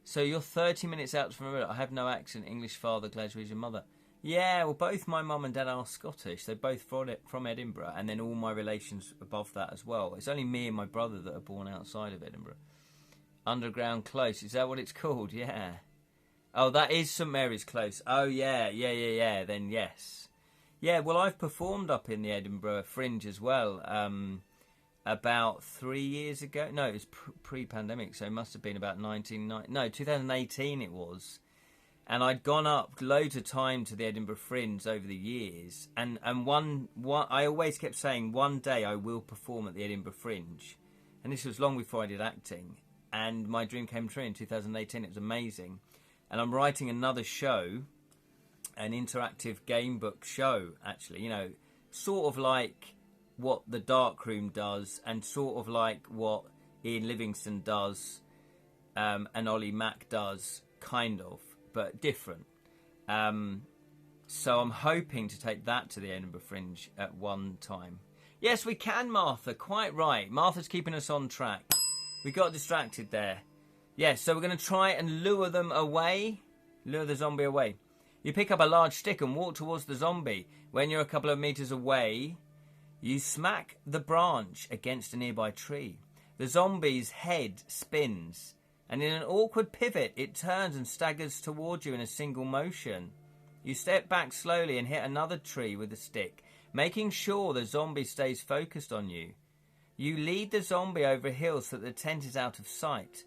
So you're 30 minutes out from Edinburgh. I have no accent. English father, Glaswegian mother. Yeah, well, both my mum and dad are Scottish. They're both from Edinburgh, and then all my relations above that as well. It's only me and my brother that are born outside of Edinburgh. Underground Close, is that what it's called? Yeah. Oh, that is St Mary's Close. Oh, yeah. Then yes. Yeah, well, I've performed up in the Edinburgh Fringe as well. About 3 years ago. No, it was pre-pandemic, so it must have been about 2018 it was. And I'd gone up loads of time to the Edinburgh Fringe over the years. And one I always kept saying, one day I will perform at the Edinburgh Fringe. And this was long before I did acting. And my dream came true in 2018. It was amazing. And I'm writing another show, an interactive game book show, actually. You know, sort of like what The Dark Room does and sort of like what Ian Livingstone does and Ollie Mack does, kind of. But different. So I'm hoping to take that to the Edinburgh Fringe at one time. Yes, we can, Martha. Quite right. Martha's keeping us on track. We got distracted there. Yes, so we're going to try and lure them away. Lure the zombie away. You pick up a large stick and walk towards the zombie. When you're a couple of meters away, you smack the branch against a nearby tree. The zombie's head spins. And in an awkward pivot, it turns and staggers towards you in a single motion. You step back slowly and hit another tree with a stick, making sure the zombie stays focused on you. You lead the zombie over a hill so that the tent is out of sight.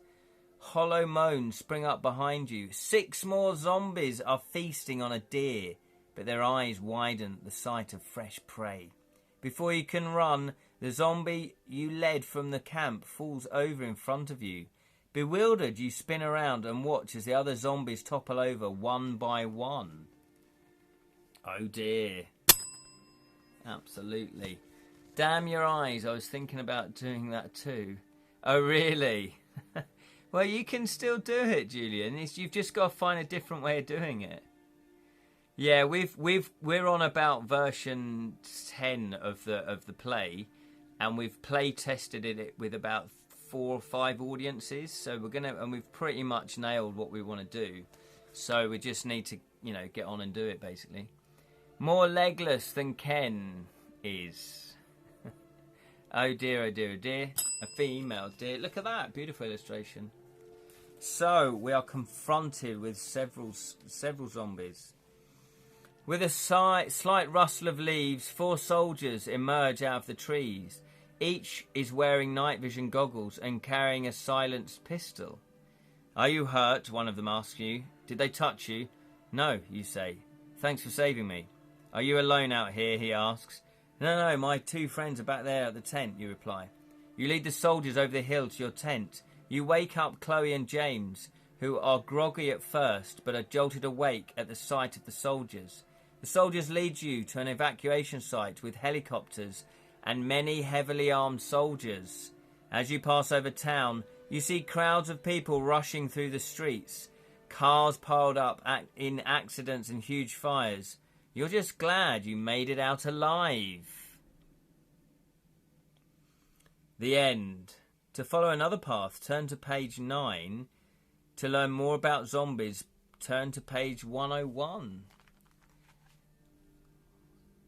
Hollow moans spring up behind you. 6 more zombies are feasting on a deer, but their eyes widen at the sight of fresh prey. Before you can run, the zombie you led from the camp falls over in front of you. Bewildered, you spin around and watch as the other zombies topple over one by one. Oh dear. Absolutely. Damn your eyes, I was thinking about doing that too. Oh really? Well, you can still do it, Julian. You've just got to find a different way of doing it. Yeah, we're on about version 10 of the play, and we've play tested it with about 4 or 5 audiences, so we've pretty much nailed what we want to do. So we just need to, get on and do it, basically. More legless than Ken is. Oh dear, oh dear, oh dear. A female deer. Look at that, beautiful illustration. So we are confronted with several zombies. With a slight rustle of leaves, 4 soldiers emerge out of the trees. Each is wearing night vision goggles and carrying a silenced pistol. Are you hurt? One of them asks you. Did they touch you? No, you say. Thanks for saving me. Are you alone out here? He asks. No, my 2 friends are back there at the tent, you reply. You lead the soldiers over the hill to your tent. You wake up Chloe and James, who are groggy at first but are jolted awake at the sight of the soldiers. The soldiers lead you to an evacuation site with helicopters and many heavily armed soldiers. As you pass over town, you see crowds of people rushing through the streets, cars piled up in accidents and huge fires. You're just glad you made it out alive. The end. To follow another path, turn to page 9 to learn more about zombies turn to page 101.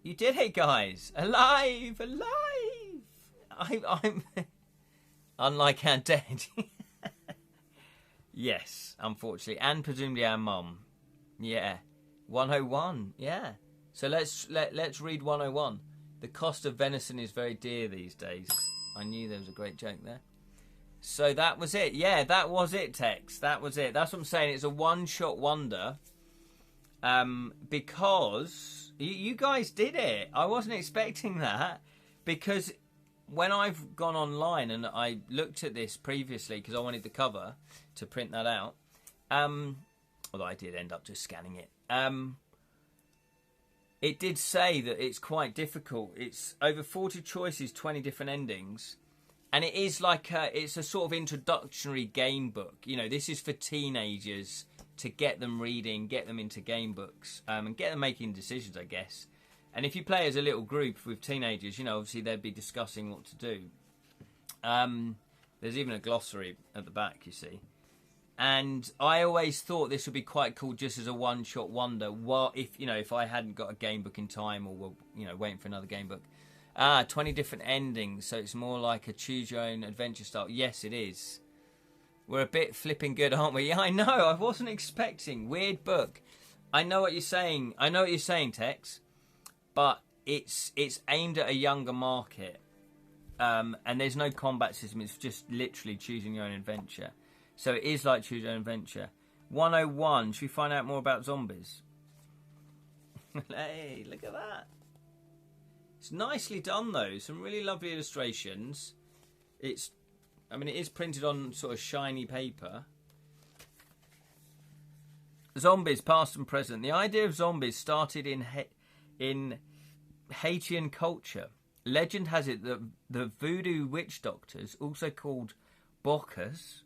You did it, guys! Alive! I'm unlike undead. Yes, unfortunately, and presumably our mum. Yeah, 101. Yeah. So let's read 101. The cost of venison is very dear these days. I knew there was a great joke there. So that was it. Yeah, that was it, Tex. That was it. That's what I'm saying. It's a one-shot wonder. Because you guys did it. I wasn't expecting that. Because when I've gone online and I looked at this previously, because I wanted the cover to print that out, although I did end up just scanning it, it did say that it's quite difficult. It's over 40 choices, 20 different endings. And it is like it's a sort of introductory game book. You know, this is for teenagers to get them reading, get them into game books, and get them making decisions, I guess. And if you play as a little group with teenagers, you know, obviously they'd be discussing what to do. There's even a glossary at the back, you see. And I always thought this would be quite cool just as a one-shot wonder. Well, if I hadn't got a game book in time, or were, waiting for another game book. 20 different endings, so it's more like a choose-your-own-adventure style. Yes, it is. We're a bit flipping good, aren't we? Yeah, I know. I wasn't expecting. Weird book. I know what you're saying. I know what you're saying, Tex. But it's aimed at a younger market. And there's no combat system. It's just literally choosing your own adventure. So it is like choose your own adventure. 101. Should we find out more about zombies? Hey, look at that. It's nicely done, though. Some really lovely illustrations. It is printed on sort of shiny paper. Zombies, past and present. The idea of zombies started in Haitian culture. Legend has it that the voodoo witch doctors, also called Borkers,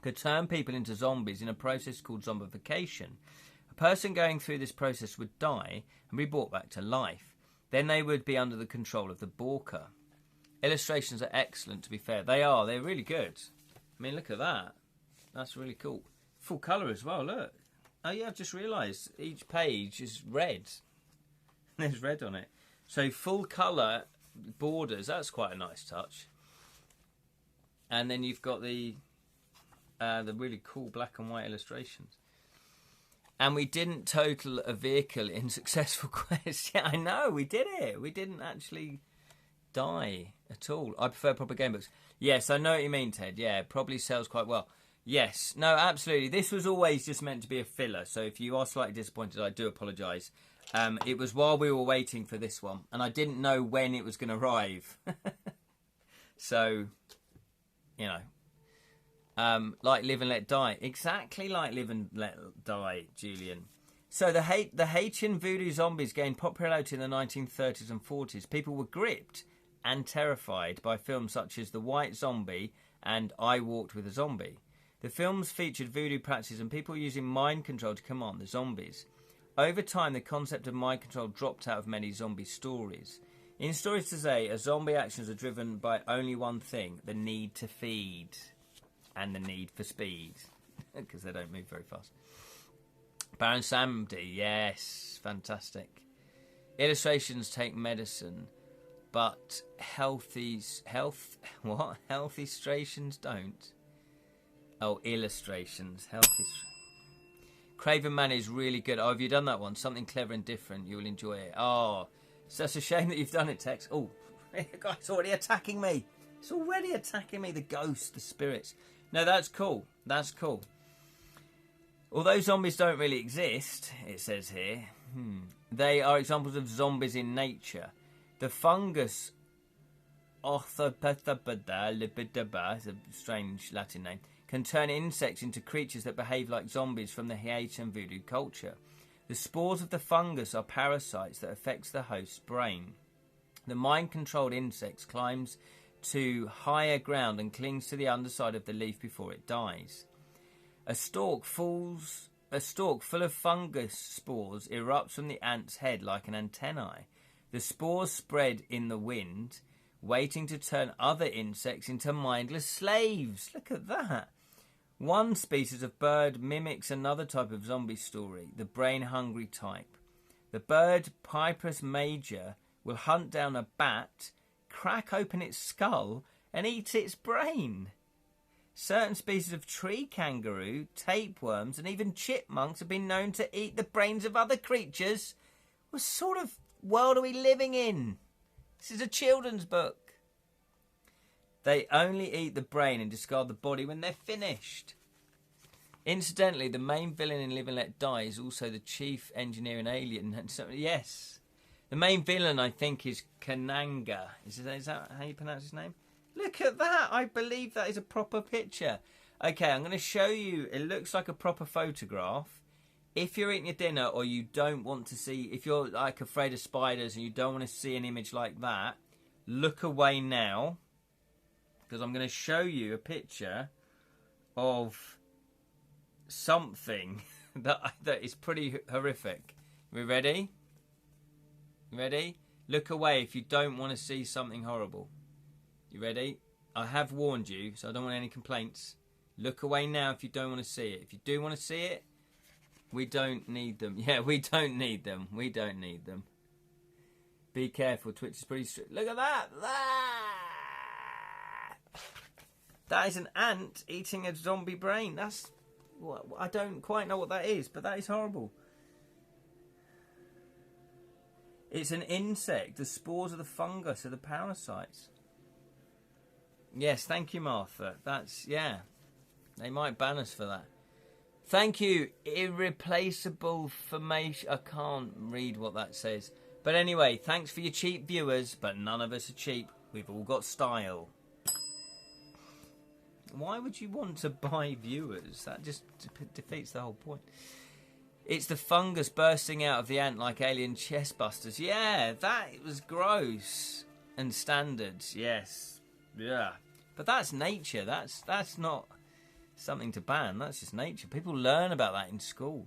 could turn people into zombies in a process called zombification. A person going through this process would die and be brought back to life. Then they would be under the control of the Borker. Illustrations are excellent, to be fair. They are. They're really good. I mean, look at that. That's really cool. Full colour as well, look. Oh, yeah, I've just realised each page is red. There's red on it. So full colour borders. That's quite a nice touch. And then you've got the really cool black and white illustrations. And we didn't total a vehicle in Successful Quest. Yeah, I know, we did it. We didn't actually die at all. I prefer proper game books. Yes, I know what you mean, Ted. Yeah, it probably sells quite well. Yes, no, absolutely. This was always just meant to be a filler. So if you are slightly disappointed, I do apologise. It was while we were waiting for this one. And I didn't know when it was going to arrive. So, like Live and Let Die. Exactly like Live and Let Die, Julian. So the Haitian voodoo zombies gained popularity in the 1930s and 40s. People were gripped and terrified by films such as The White Zombie and I Walked with a Zombie. The films featured voodoo practices and people using mind control to command the zombies. Over time, the concept of mind control dropped out of many zombie stories. In stories today, a zombie actions are driven by only one thing, the need to feed. And the need for speed, because they don't move very fast. Baron Samedi, yes, fantastic. Illustrations take medicine, but healthy illustrations don't. Oh, illustrations, Craven Man is really good. Oh, have you done that one? Something clever and different. You will enjoy it. Oh, so that's a shame that you've done it, Tex. Oh, it's already attacking me. It's already attacking me. The ghosts, the spirits. No, that's cool. That's cool. Although zombies don't really exist, it says here, they are examples of zombies in nature. The fungus Orthopethabada, it's a strange Latin name, can turn insects into creatures that behave like zombies from the Haitian voodoo culture. The spores of the fungus are parasites that affect the host's brain. The mind-controlled insect climbs to higher ground and clings to the underside of the leaf before it dies. A stalk full of fungus spores erupts from the ant's head like an antennae. The spores spread in the wind, waiting to turn other insects into mindless slaves. Look at that. One species of bird mimics another type of zombie story, the brain-hungry type. The bird Pipus major will hunt down a bat, crack open its skull, and eat its brain. Certain species of tree kangaroo, tapeworms, and even chipmunks have been known to eat the brains of other creatures. What sort of world are we living in? This is a children's book. They only eat the brain and discard the body when they're finished. Incidentally, the main villain in Live and Let Die is also the chief engineer and alien. And so, yes, the main villain, I think, is Kananga. Is that how you pronounce his name? Look at that. I believe that is a proper picture. Okay, I'm going to show you. It looks like a proper photograph. If you're eating your dinner or you don't want to see, if you're like afraid of spiders and you don't want to see an image like that, look away now. Because I'm going to show you a picture of something that is pretty horrific. We ready? Ready? Look away if you don't want to see something horrible. You ready? I have warned you, so I don't want any complaints. Look away now if you don't want to see it. If you do want to see it, we don't need them. Yeah, we don't need them. We don't need them. Be careful. Twitch is pretty strict. Look at that. That is an ant eating a zombie brain. That's... I don't quite know what that is, but that is horrible. It's an insect. The spores of the fungus are the parasites. Yes, thank you, Martha. That's... yeah. They might ban us for that. Thank you, irreplaceable formation. I can't read what that says. But anyway, thanks for your cheap viewers, but none of us are cheap. We've all got style. Why would you want to buy viewers? That just defeats the whole point. It's the fungus bursting out of the ant like alien chestbusters. Yeah, that was gross. And standards, yes. Yeah. But that's nature. That's not something to ban. That's just nature. People learn about that in school.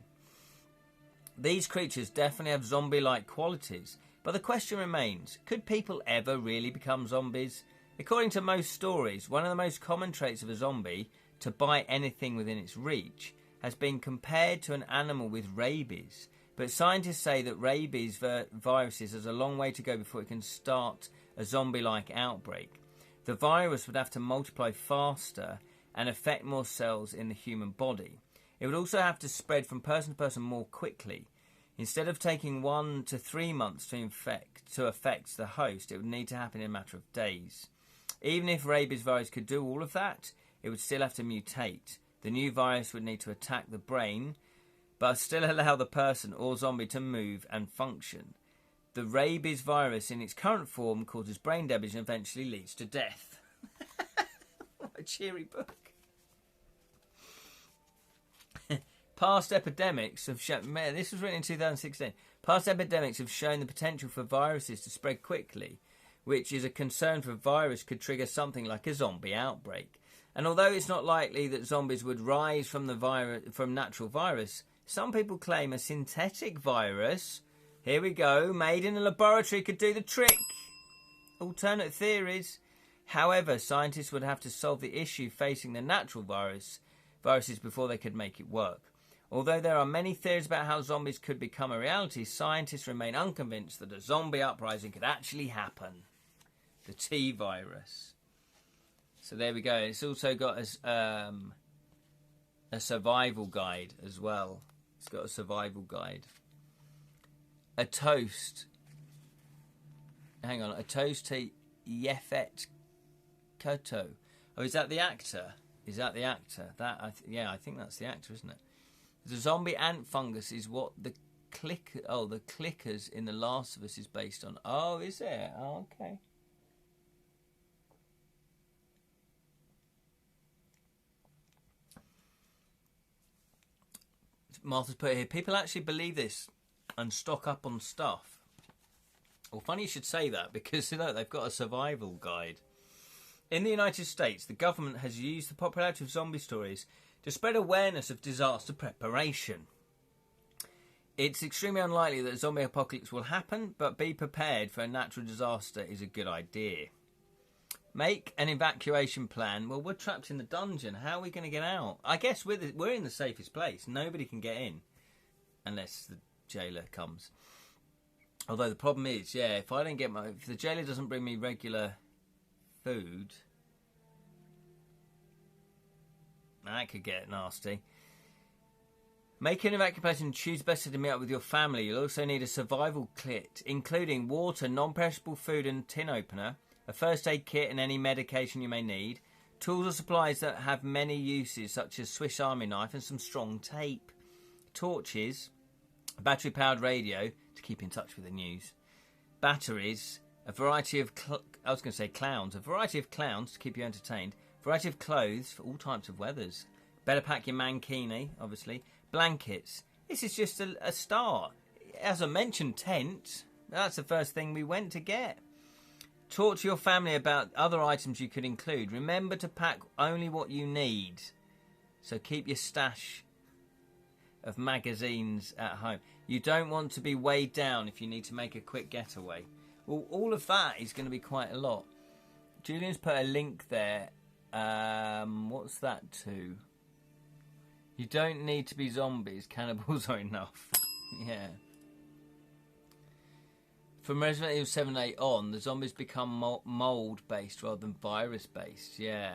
These creatures definitely have zombie-like qualities. But the question remains, could people ever really become zombies? According to most stories, one of the most common traits of a zombie, to bite anything within its reach, has been compared to an animal with rabies. But scientists say that rabies viruses has a long way to go before it can start a zombie-like outbreak. The virus would have to multiply faster and affect more cells in the human body. It would also have to spread from person to person more quickly. Instead of taking 1 to 3 months to affect the host, it would need to happen in a matter of days. Even if rabies virus could do all of that, it would still have to mutate. The new virus would need to attack the brain, but still allow the person or zombie to move and function. The rabies virus in its current form causes brain damage and eventually leads to death. What a cheery book. Past epidemics have shown... This was written in 2016. Past epidemics have shown the potential for viruses to spread quickly, which is a concern for a virus could trigger something like a zombie outbreak. And although it's not likely that zombies would rise from natural virus, some people claim a synthetic virus, here we go, made in a laboratory could do the trick. Alternate theories. However, scientists would have to solve the issue facing the natural viruses before they could make it work. Although there are many theories about how zombies could become a reality, scientists remain unconvinced that a zombie uprising could actually happen. The T virus. So there we go. It's also got a survival guide as well. It's got a survival guide. A toast. Hang on. A toast to Yefet Koto. Oh, is that the actor? Is that the actor? I think that's the actor, isn't it? The zombie ant fungus is what the clickers in The Last of Us is based on. Oh, is it? Oh, okay. Martha's put here, people actually believe this and stock up on stuff. Well, funny you should say that, because they've got a survival guide. In the United States, the government has used the popularity of zombie stories to spread awareness of disaster preparation. It's extremely unlikely that a zombie apocalypse will happen, but be prepared for a natural disaster is a good idea. Make an evacuation plan. Well, we're trapped in the dungeon. How are we going to get out? I guess we're in the safest place. Nobody can get in unless the jailer comes. Although the problem is, yeah, if the jailer doesn't bring me regular food, that could get nasty. Make an evacuation and choose best to meet up with your family. You'll also need a survival kit, including water, non-perishable food and tin opener, a first aid kit and any medication you may need, tools or supplies that have many uses such as Swiss Army knife and some strong tape, torches, a battery-powered radio to keep in touch with the news, batteries, a variety of clowns to keep you entertained, variety of clothes for all types of weathers, better pack your mankini, obviously, blankets. This is just a start. As I mentioned, tent. That's the first thing we went to get. Talk to your family about other items you could include. Remember to pack only what you need. So keep your stash of magazines at home. You don't want to be weighed down if you need to make a quick getaway. Well, all of that is going to be quite a lot. Julian's put a link there. What's that to? You don't need to be zombies. Cannibals are enough. Yeah. From Resident Evil 7 and 8 on, the zombies become mold-based rather than virus-based. Yeah.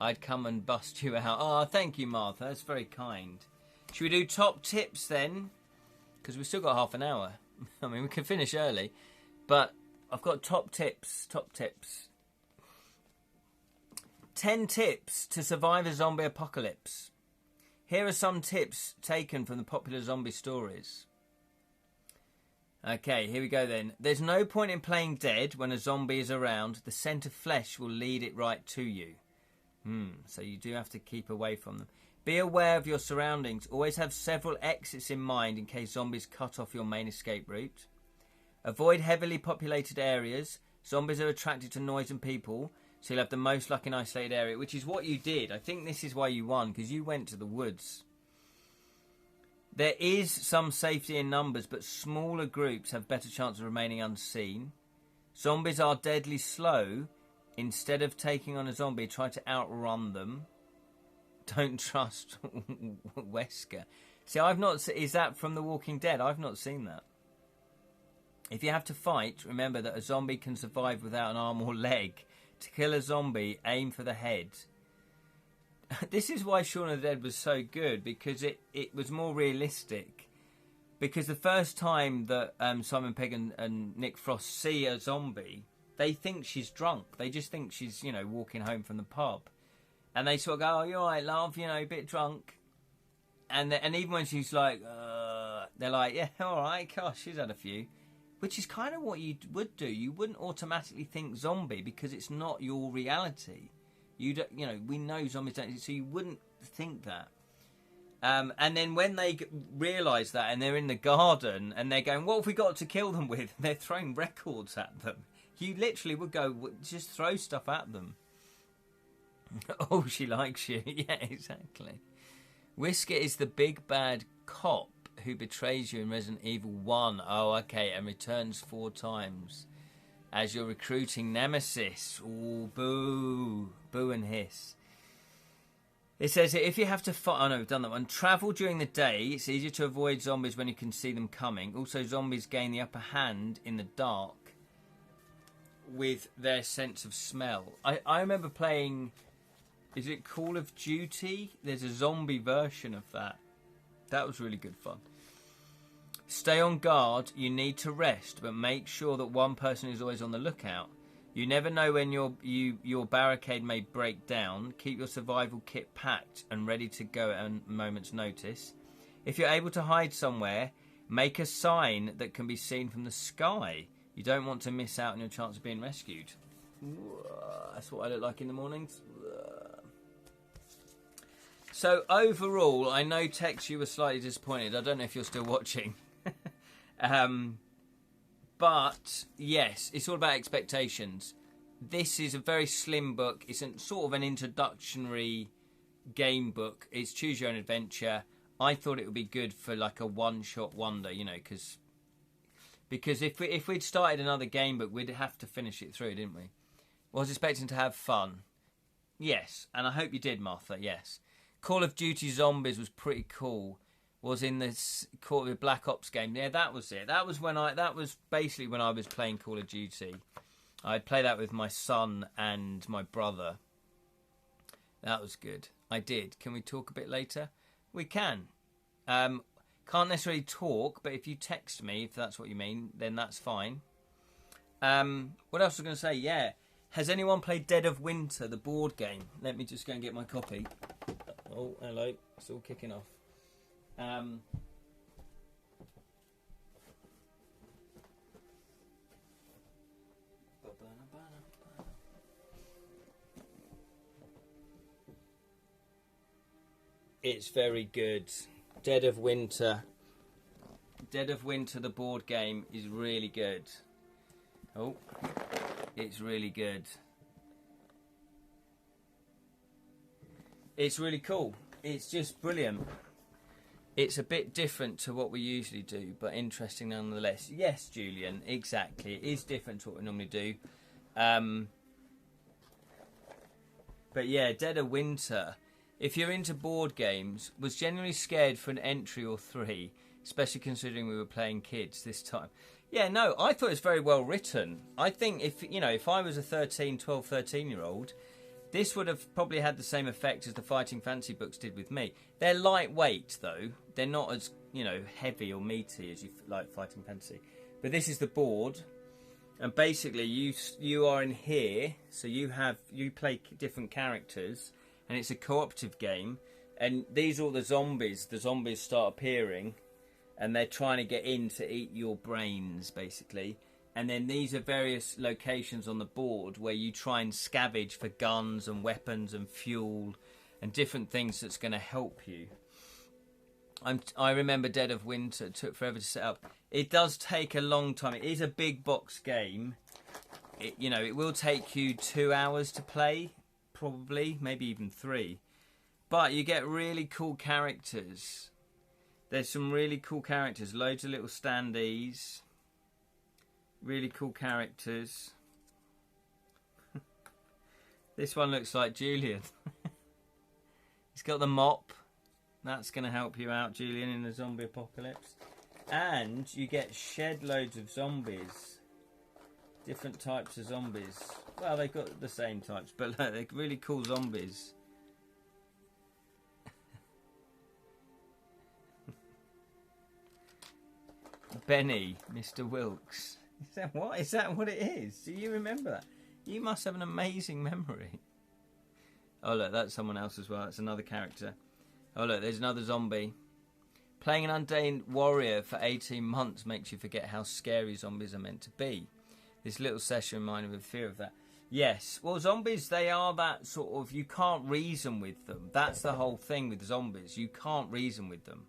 I'd come and bust you out. Oh, thank you, Martha. That's very kind. Should we do top tips then? Because we've still got half an hour. I mean, we can finish early. But I've got top tips. Top tips. 10 tips to survive a zombie apocalypse. Here are some tips taken from the popular zombie stories. Okay, here we go then. There's no point in playing dead when a zombie is around. The scent of flesh will lead it right to you. So you do have to keep away from them. Be aware of your surroundings. Always have several exits in mind in case zombies cut off your main escape route. Avoid heavily populated areas. Zombies are attracted to noise and people, so you'll have the most luck in an isolated area, which is what you did. I think this is why you won, because you went to the woods. There is some safety in numbers, but smaller groups have better chance of remaining unseen. Zombies are deadly slow. Instead of taking on a zombie, try to outrun them. Don't trust Wesker. See, I've not. Is that from The Walking Dead? I've not seen that. If you have to fight, remember that a zombie can survive without an arm or leg. To kill a zombie, aim for the head. This is why Shaun of the Dead was so good, because it was more realistic. Because the first time that Simon Pegg and Nick Frost see a zombie, they think she's drunk. They just think she's, walking home from the pub. And they sort of go, oh, you're all right, love, a bit drunk. And even when she's like, they're like, yeah, all right, gosh, she's had a few. Which is kind of what you would do. You wouldn't automatically think zombie because it's not your reality. We know zombies don't, so you wouldn't think that. And then when they realise that and they're in the garden and they're going, what have we got to kill them with? They're throwing records at them. You literally would go, just throw stuff at them. Oh, she likes you. Yeah, exactly. Whisker is the big bad cop who betrays you in Resident Evil 1. Oh, okay, and returns 4 times as your recruiting nemesis. Oh, boo. Boo and hiss. It says if you have to fight... Oh, no, we've done that one. Travel during the day. It's easier to avoid zombies when you can see them coming. Also, zombies gain the upper hand in the dark with their sense of smell. I remember playing... Is it Call of Duty? There's a zombie version of that. That was really good fun. Stay on guard. You need to rest, but make sure that one person is always on the lookout. You never know when your barricade may break down. Keep your survival kit packed and ready to go at a moment's notice. If you're able to hide somewhere, make a sign that can be seen from the sky. You don't want to miss out on your chance of being rescued. That's what I look like in the mornings. So overall, I know Tex, you were slightly disappointed. I don't know if you're still watching. But yes, it's all about expectations. This is a very slim book. It's sort of an introductory game book. It's choose your own adventure. I thought it would be good for like a one-shot wonder, because if we'd started another game book, we'd have to finish it through, didn't we? Was expecting to have fun. Yes, and I hope you did, Martha, yes. Call of Duty Zombies was pretty cool. Was in this Call of Black Ops game. Yeah, that was it. That was basically when I was playing Call of Duty. I'd play that with my son and my brother. That was good. I did. Can we talk a bit later? We can. Can't necessarily talk, but if you text me, if that's what you mean, then that's fine. What else was I going to say? Yeah. Has anyone played Dead of Winter, the board game? Let me just go and get my copy. Oh, hello. It's all kicking off. It's very good. Dead of Winter. Dead of Winter, the board game, is really good. Oh, it's really good. It's really cool. It's just brilliant. It's a bit different to what we usually do, but interesting nonetheless. Yes, Julian, exactly. It is different to what we normally do. But yeah, Dead of Winter, if you're into board games, was generally scared for an entry or three, especially considering we were playing kids this time. Yeah, no, I thought it was very well written. I think if I was a 13-year-old, this would have probably had the same effect as the Fighting Fantasy books did with me. They're lightweight, though. They're not as, heavy or meaty as you like Fighting Fantasy. But this is the board. And basically, you are in here. So you play different characters. And it's a cooperative game. And these are all the zombies. The zombies start appearing. And they're trying to get in to eat your brains, basically. And then these are various locations on the board where you try and scavenge for guns and weapons and fuel and different things that's going to help you. I remember Dead of Winter. It took forever to set up. It does take a long time. It is a big box game. It will take you 2 hours to play, probably, maybe even 3. But you get really cool characters. There's some really cool characters. Loads of little standees. Really cool characters. This one looks like Julian. He's got the mop. That's going to help you out, Julian, in the zombie apocalypse. And you get shed loads of zombies. Different types of zombies. Well, they've got the same types, but they're really cool zombies. Benny, Mr. Wilkes. Is that what it is? Do you remember that? You must have an amazing memory. Oh, look, that's someone else as well. That's another character. Oh, look, there's another zombie. Playing an undead warrior for 18 months makes you forget how scary zombies are meant to be. This little session reminded me of fear of that. Yes, well, zombies, they are that sort of... You can't reason with them. That's the whole thing with zombies. You can't reason with them.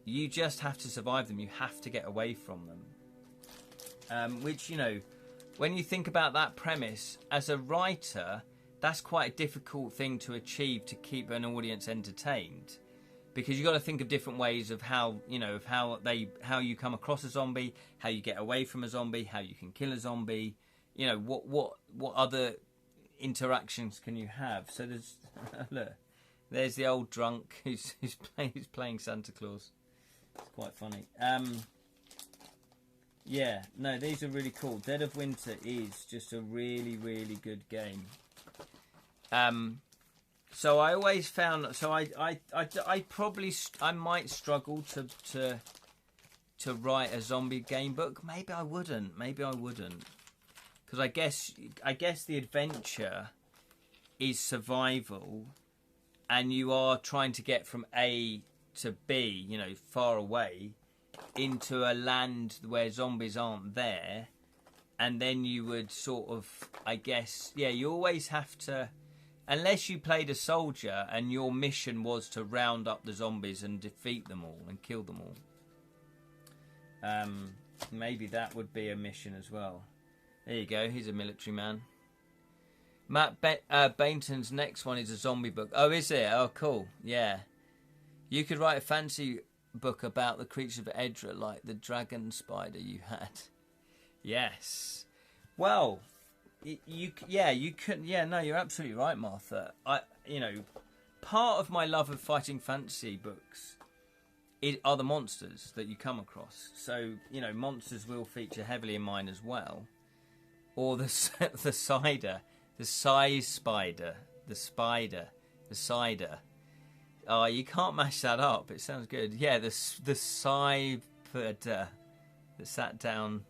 You just have to survive them. You have to get away from them. Which, when you think about that premise, as a writer, that's quite a difficult thing to achieve to keep an audience entertained. Because you've got to think of different ways of how you come across a zombie, how you get away from a zombie, how you can kill a zombie. What other interactions can you have? So there's look, there's the old drunk who's playing Santa Claus. It's quite funny. Yeah, no, these are really cool. Dead of Winter is just a really, really good game. So I always found, so I might struggle to write a zombie game book. Maybe I wouldn't. Because I guess the adventure is survival, and you are trying to get from A to B, far away, into a land where zombies aren't there, and then you would sort of, I guess, you always have to, unless you played a soldier and your mission was to round up the zombies and defeat them all and kill them all. Maybe that would be a mission as well. There you go, he's a military man. Matt Bainton's next one is a zombie book. Oh, is it? Oh, cool. Yeah. You could write a fancy book about the creature of Edra, like the dragon spider you had. Yes. Well, you could. Yeah, no, you're absolutely right, Martha. Part of my love of fighting fantasy books are the monsters that you come across. So, monsters will feature heavily in mine as well. Or the cider, the size spider, the spider, the cider. Oh, you can't mash that up. It sounds good. Yeah, the cider that sat down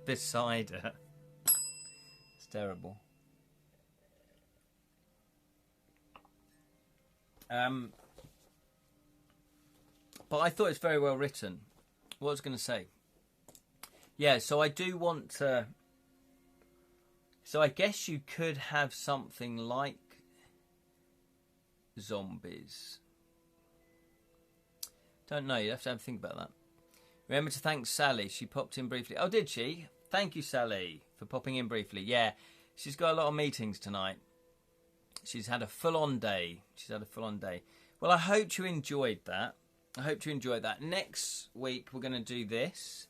beside her. It's terrible. But I thought it's very well written. What was I going to say? Yeah, so I do want to... So I guess you could have something like zombies. Don't know, you have to have a think about that. Remember to thank Sally. She popped in briefly. Oh, did she? Thank you, Sally, for popping in briefly. Yeah, she's got a lot of meetings tonight. She's had a full-on day. Well, I hope you enjoyed that. Next week, we're going to do this.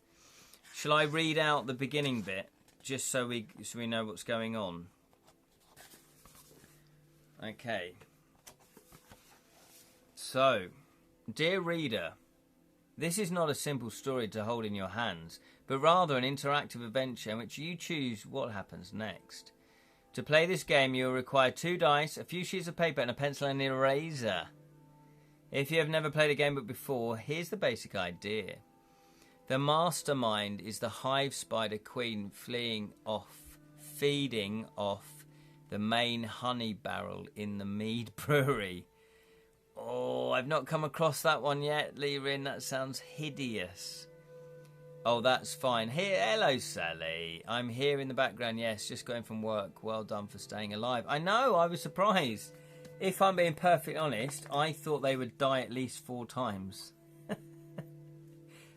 Shall I read out the beginning bit, just so we know what's going on? Okay. So, dear reader, this is not a simple story to hold in your hands, but rather an interactive adventure in which you choose what happens next. To play this game, you will require 2 dice, a few sheets of paper, and a pencil and an eraser. If you have never played a game book before, here's the basic idea. The mastermind is the hive spider queen feeding off the main honey barrel in the mead brewery. Oh, I've not come across that one yet, Lirin. That sounds hideous. Oh, that's fine. Hello, Sally. I'm here in the background, yes, just going from work. Well done for staying alive. I know, I was surprised. If I'm being perfectly honest, I thought they would die at least 4 times.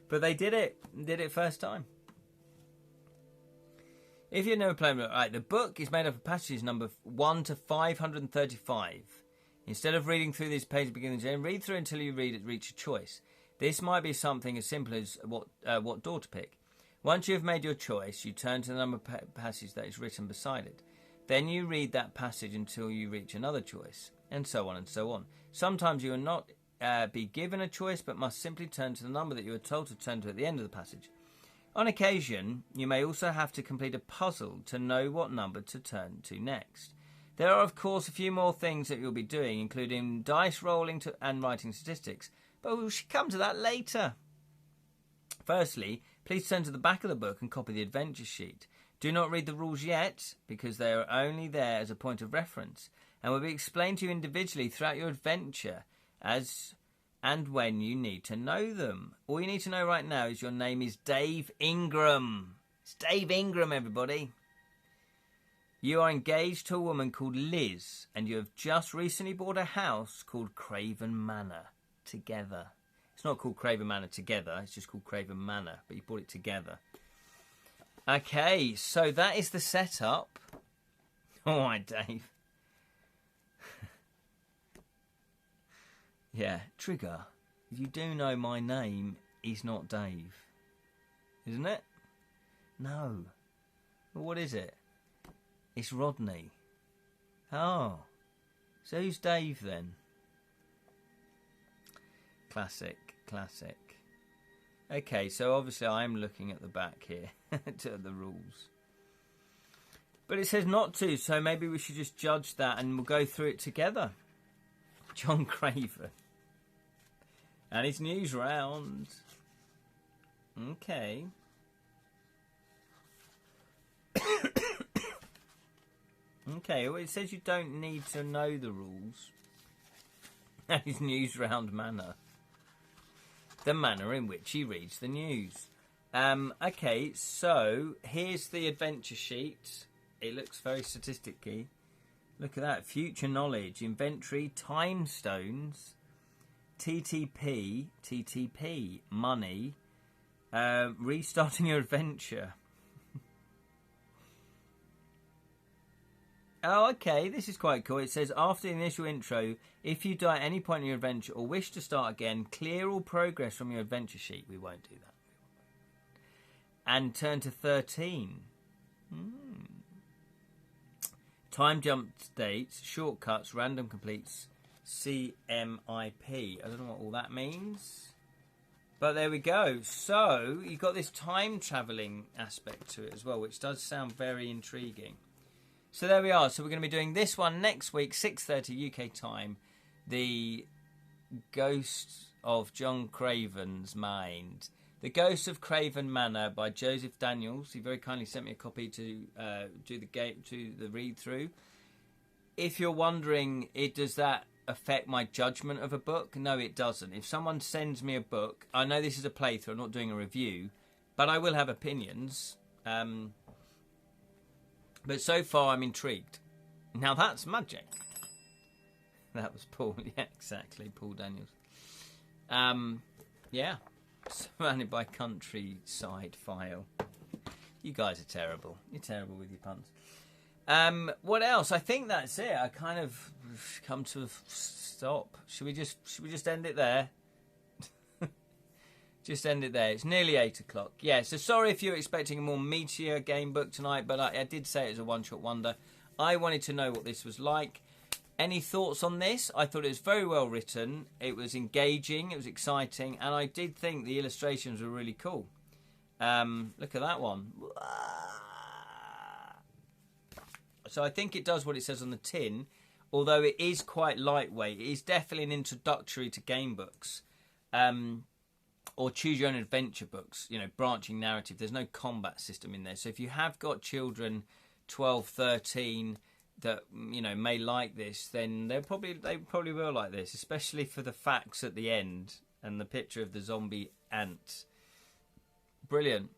But they did it. Did it first time. If you've never played it, right, the book is made up of passages number 1 to 535. Instead of reading through these pages beginning to end, read through until you reach a choice. This might be something as simple as what door to pick. Once you have made your choice, you turn to the number passage that is written beside it. Then you read that passage until you reach another choice, and so on and so on. Sometimes you will not be given a choice, but must simply turn to the number that you are told to turn to at the end of the passage. On occasion, you may also have to complete a puzzle to know what number to turn to next. There are, of course, a few more things that you'll be doing, including dice rolling and writing statistics, but we should come to that later. Firstly, please turn to the back of the book and copy the adventure sheet. Do not read the rules yet, because they are only there as a point of reference, and will be explained to you individually throughout your adventure, as and when you need to know them. All you need to know right now is your name is Dave Ingram. It's Dave Ingram, everybody. You are engaged to a woman called Liz, and you have just recently bought a house called Craven Manor together. It's not called Craven Manor together, it's just called Craven Manor, but you bought it together. Okay, so that is the setup. All right, Dave. Yeah, Trigger, you do know my name is not Dave, isn't it? No. Well, what is it? It's Rodney. Oh. So who's Dave then? Classic. Okay, so obviously I'm looking at the back here to the rules. But it says not to, so maybe we should just judge that and we'll go through it together. John Craven. And his news round. Okay. Okay, well it says you don't need to know the rules. And his news round manner. The manner in which he reads the news. Okay, so here's the adventure sheet. It looks very statistic-y. Look at that. Future knowledge, inventory, time stones, TTP, money, restarting your adventure. Oh, okay, this is quite cool. It says, after the initial intro, if you die at any point in your adventure or wish to start again, clear all progress from your adventure sheet. We won't do that. And turn to 13. Time jump dates, shortcuts, random completes, CMIP. I don't know what all that means. But there we go. So you've got this time travelling aspect to it as well, which does sound very intriguing. So there we are. So we're going to be doing this one next week, 6:30 UK time. The Ghost of John Craven's Mind. The Ghost of Craven Manor by Joseph Daniels. He very kindly sent me a copy to do the read through. If you're wondering, does that affect my judgment of a book? No, it doesn't. If someone sends me a book, I know this is a playthrough, I'm not doing a review, but I will have opinions. But so far, I'm intrigued. Now that's magic. That was Paul. Yeah, exactly, Paul Daniels. Yeah. Surrounded by countryside file. You guys are terrible. You're terrible with your puns. What else? I think that's it. I kind of come to a stop. Should we just end it there? Just end it there. It's nearly 8 o'clock. Yeah, so sorry if you're expecting a more meatier game book tonight, but I did say it was a one-shot wonder. I wanted to know what this was like. Any thoughts on this? I thought it was very well written. It was engaging. It was exciting. And I did think the illustrations were really cool. Look at that one. So I think it does what it says on the tin, although it is quite lightweight. It is definitely an introductory to game books. Or choose your own adventure books. You know, branching narrative. There's no combat system in there. So if you have got children 12, 13... that, you know, may like this, then they probably will like this, especially for the facts at the end and the picture of the zombie ant. Brilliant.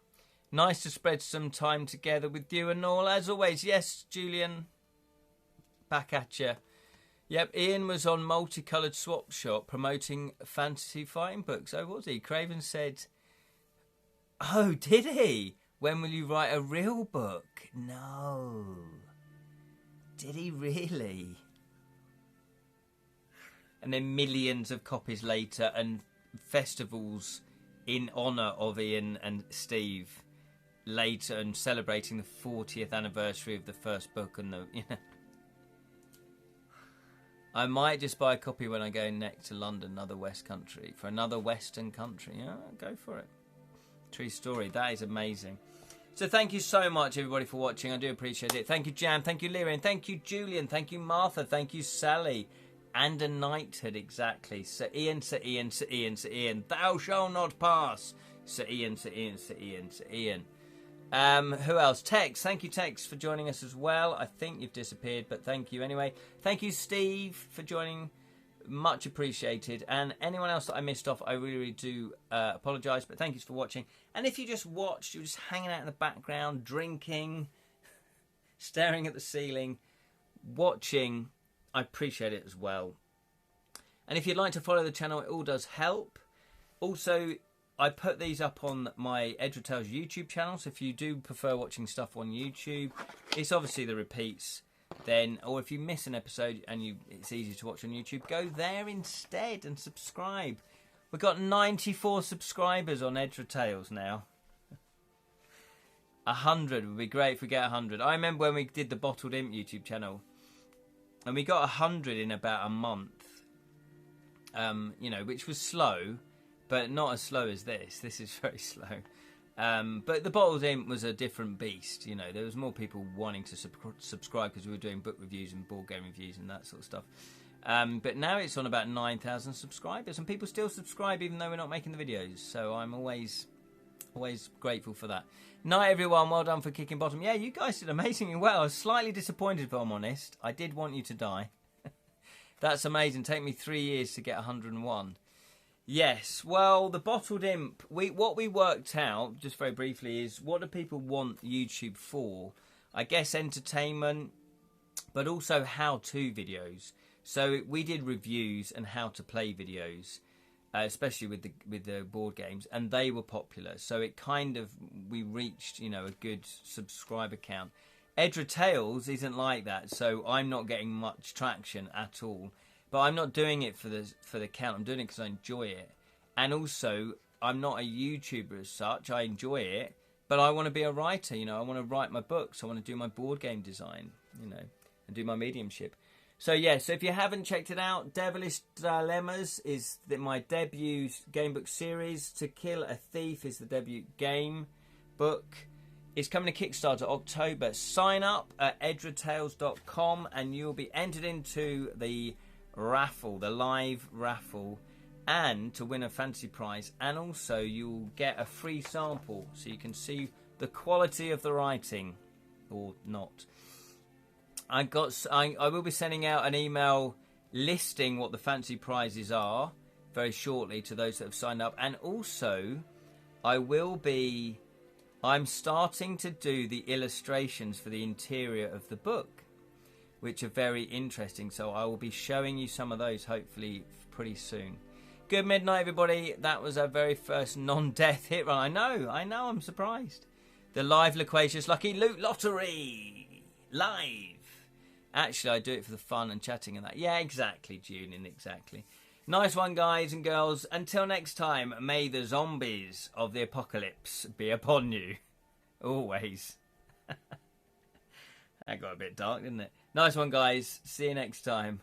Nice to spread some time together with you and all, as always. Yes, Julian, back at you. Yep, Ian was on Multicoloured Swap Shop promoting fantasy fighting books. Oh, was he? Craven said, oh, did he? When will you write a real book? No. Did he really? And then millions of copies later and festivals in honour of Ian and Steve later and celebrating the 40th anniversary of the first book. And I might just buy a copy when I go next to London, another Western country. Yeah, go for it. True story. That is amazing. So thank you so much, everybody, for watching. I do appreciate it. Thank you, Jam. Thank you, Lyrian. Thank you, Julian. Thank you, Martha. Thank you, Sally. And a knighthood, exactly. Sir Ian, Sir Ian, Sir Ian, Sir Ian. Thou shalt not pass. Sir Ian, Sir Ian, Sir Ian, Sir Ian. Who else? Tex. Thank you, Tex, for joining us as well. I think you've disappeared, but thank you anyway. Thank you, Steve, for joining. Much appreciated. And anyone else that I missed off, I really do apologise, but thank you for watching. And if you just watched, you're just hanging out in the background, drinking, staring at the ceiling, watching, I appreciate it as well. And if you'd like to follow the channel, it all does help. Also, I put these up on my Edra Tales YouTube channel, so if you do prefer watching stuff on YouTube, it's obviously the repeats. Then, or if you miss an episode and it's easy to watch on YouTube, go there instead and subscribe. We've got 94 subscribers on Edra Tales now. 100 would be great if we get 100. I remember when we did the Bottled Imp YouTube channel, and we got 100 in about a month. You know, which was slow, but not as slow as this. This is very slow. But the Bottled Imp was a different beast. You know, there was more people wanting to subscribe because we were doing book reviews and board game reviews and that sort of stuff. But now it's on about 9,000 subscribers, and people still subscribe even though we're not making the videos. So I'm always grateful for that. Night, everyone. Well done for kicking bottom. Yeah, you guys did amazingly well. I was slightly disappointed, if I'm honest. I did want you to die. That's amazing. Take me 3 years to get 101. Yes, well, the Bottled Imp, what we worked out, just very briefly, is what do people want YouTube for? I guess entertainment, but also how-to videos. So we did reviews and how-to-play videos, especially with the board games, and they were popular. So it kind of, we reached, you know, a good subscriber count. Edra Tales isn't like that, so I'm not getting much traction at all. But I'm not doing it for the count. I'm doing it because I enjoy it. And also, I'm not a YouTuber as such. I enjoy it. But I want to be a writer, you know. I want to write my books. I want to do my board game design, you know. and do my mediumship. So yeah, so if you haven't checked it out, Devilish Dilemmas is my debut gamebook series. To Kill a Thief is the debut game book. It's coming to Kickstarter October. Sign up at edratales.com and you'll be entered into the raffle, the live raffle, and to win a fantasy prize. And also you'll get a free sample so you can see the quality of the writing, or not. I will be sending out an email listing what the fantasy prizes are very shortly to those that have signed up. And also, I'm starting to do the illustrations for the interior of the book, which are very interesting. So I will be showing you some of those hopefully pretty soon. Good midnight, everybody. That was our very first non-death hit run. I know, I'm surprised. The live Loquacious Lucky Loot Lottery. Live. Actually, I do it for the fun and chatting and that. Yeah, exactly, Julian, exactly. Nice one, guys and girls. Until next time, may the zombies of the apocalypse be upon you. Always. That got a bit dark, didn't it? Nice one, guys. See you next time.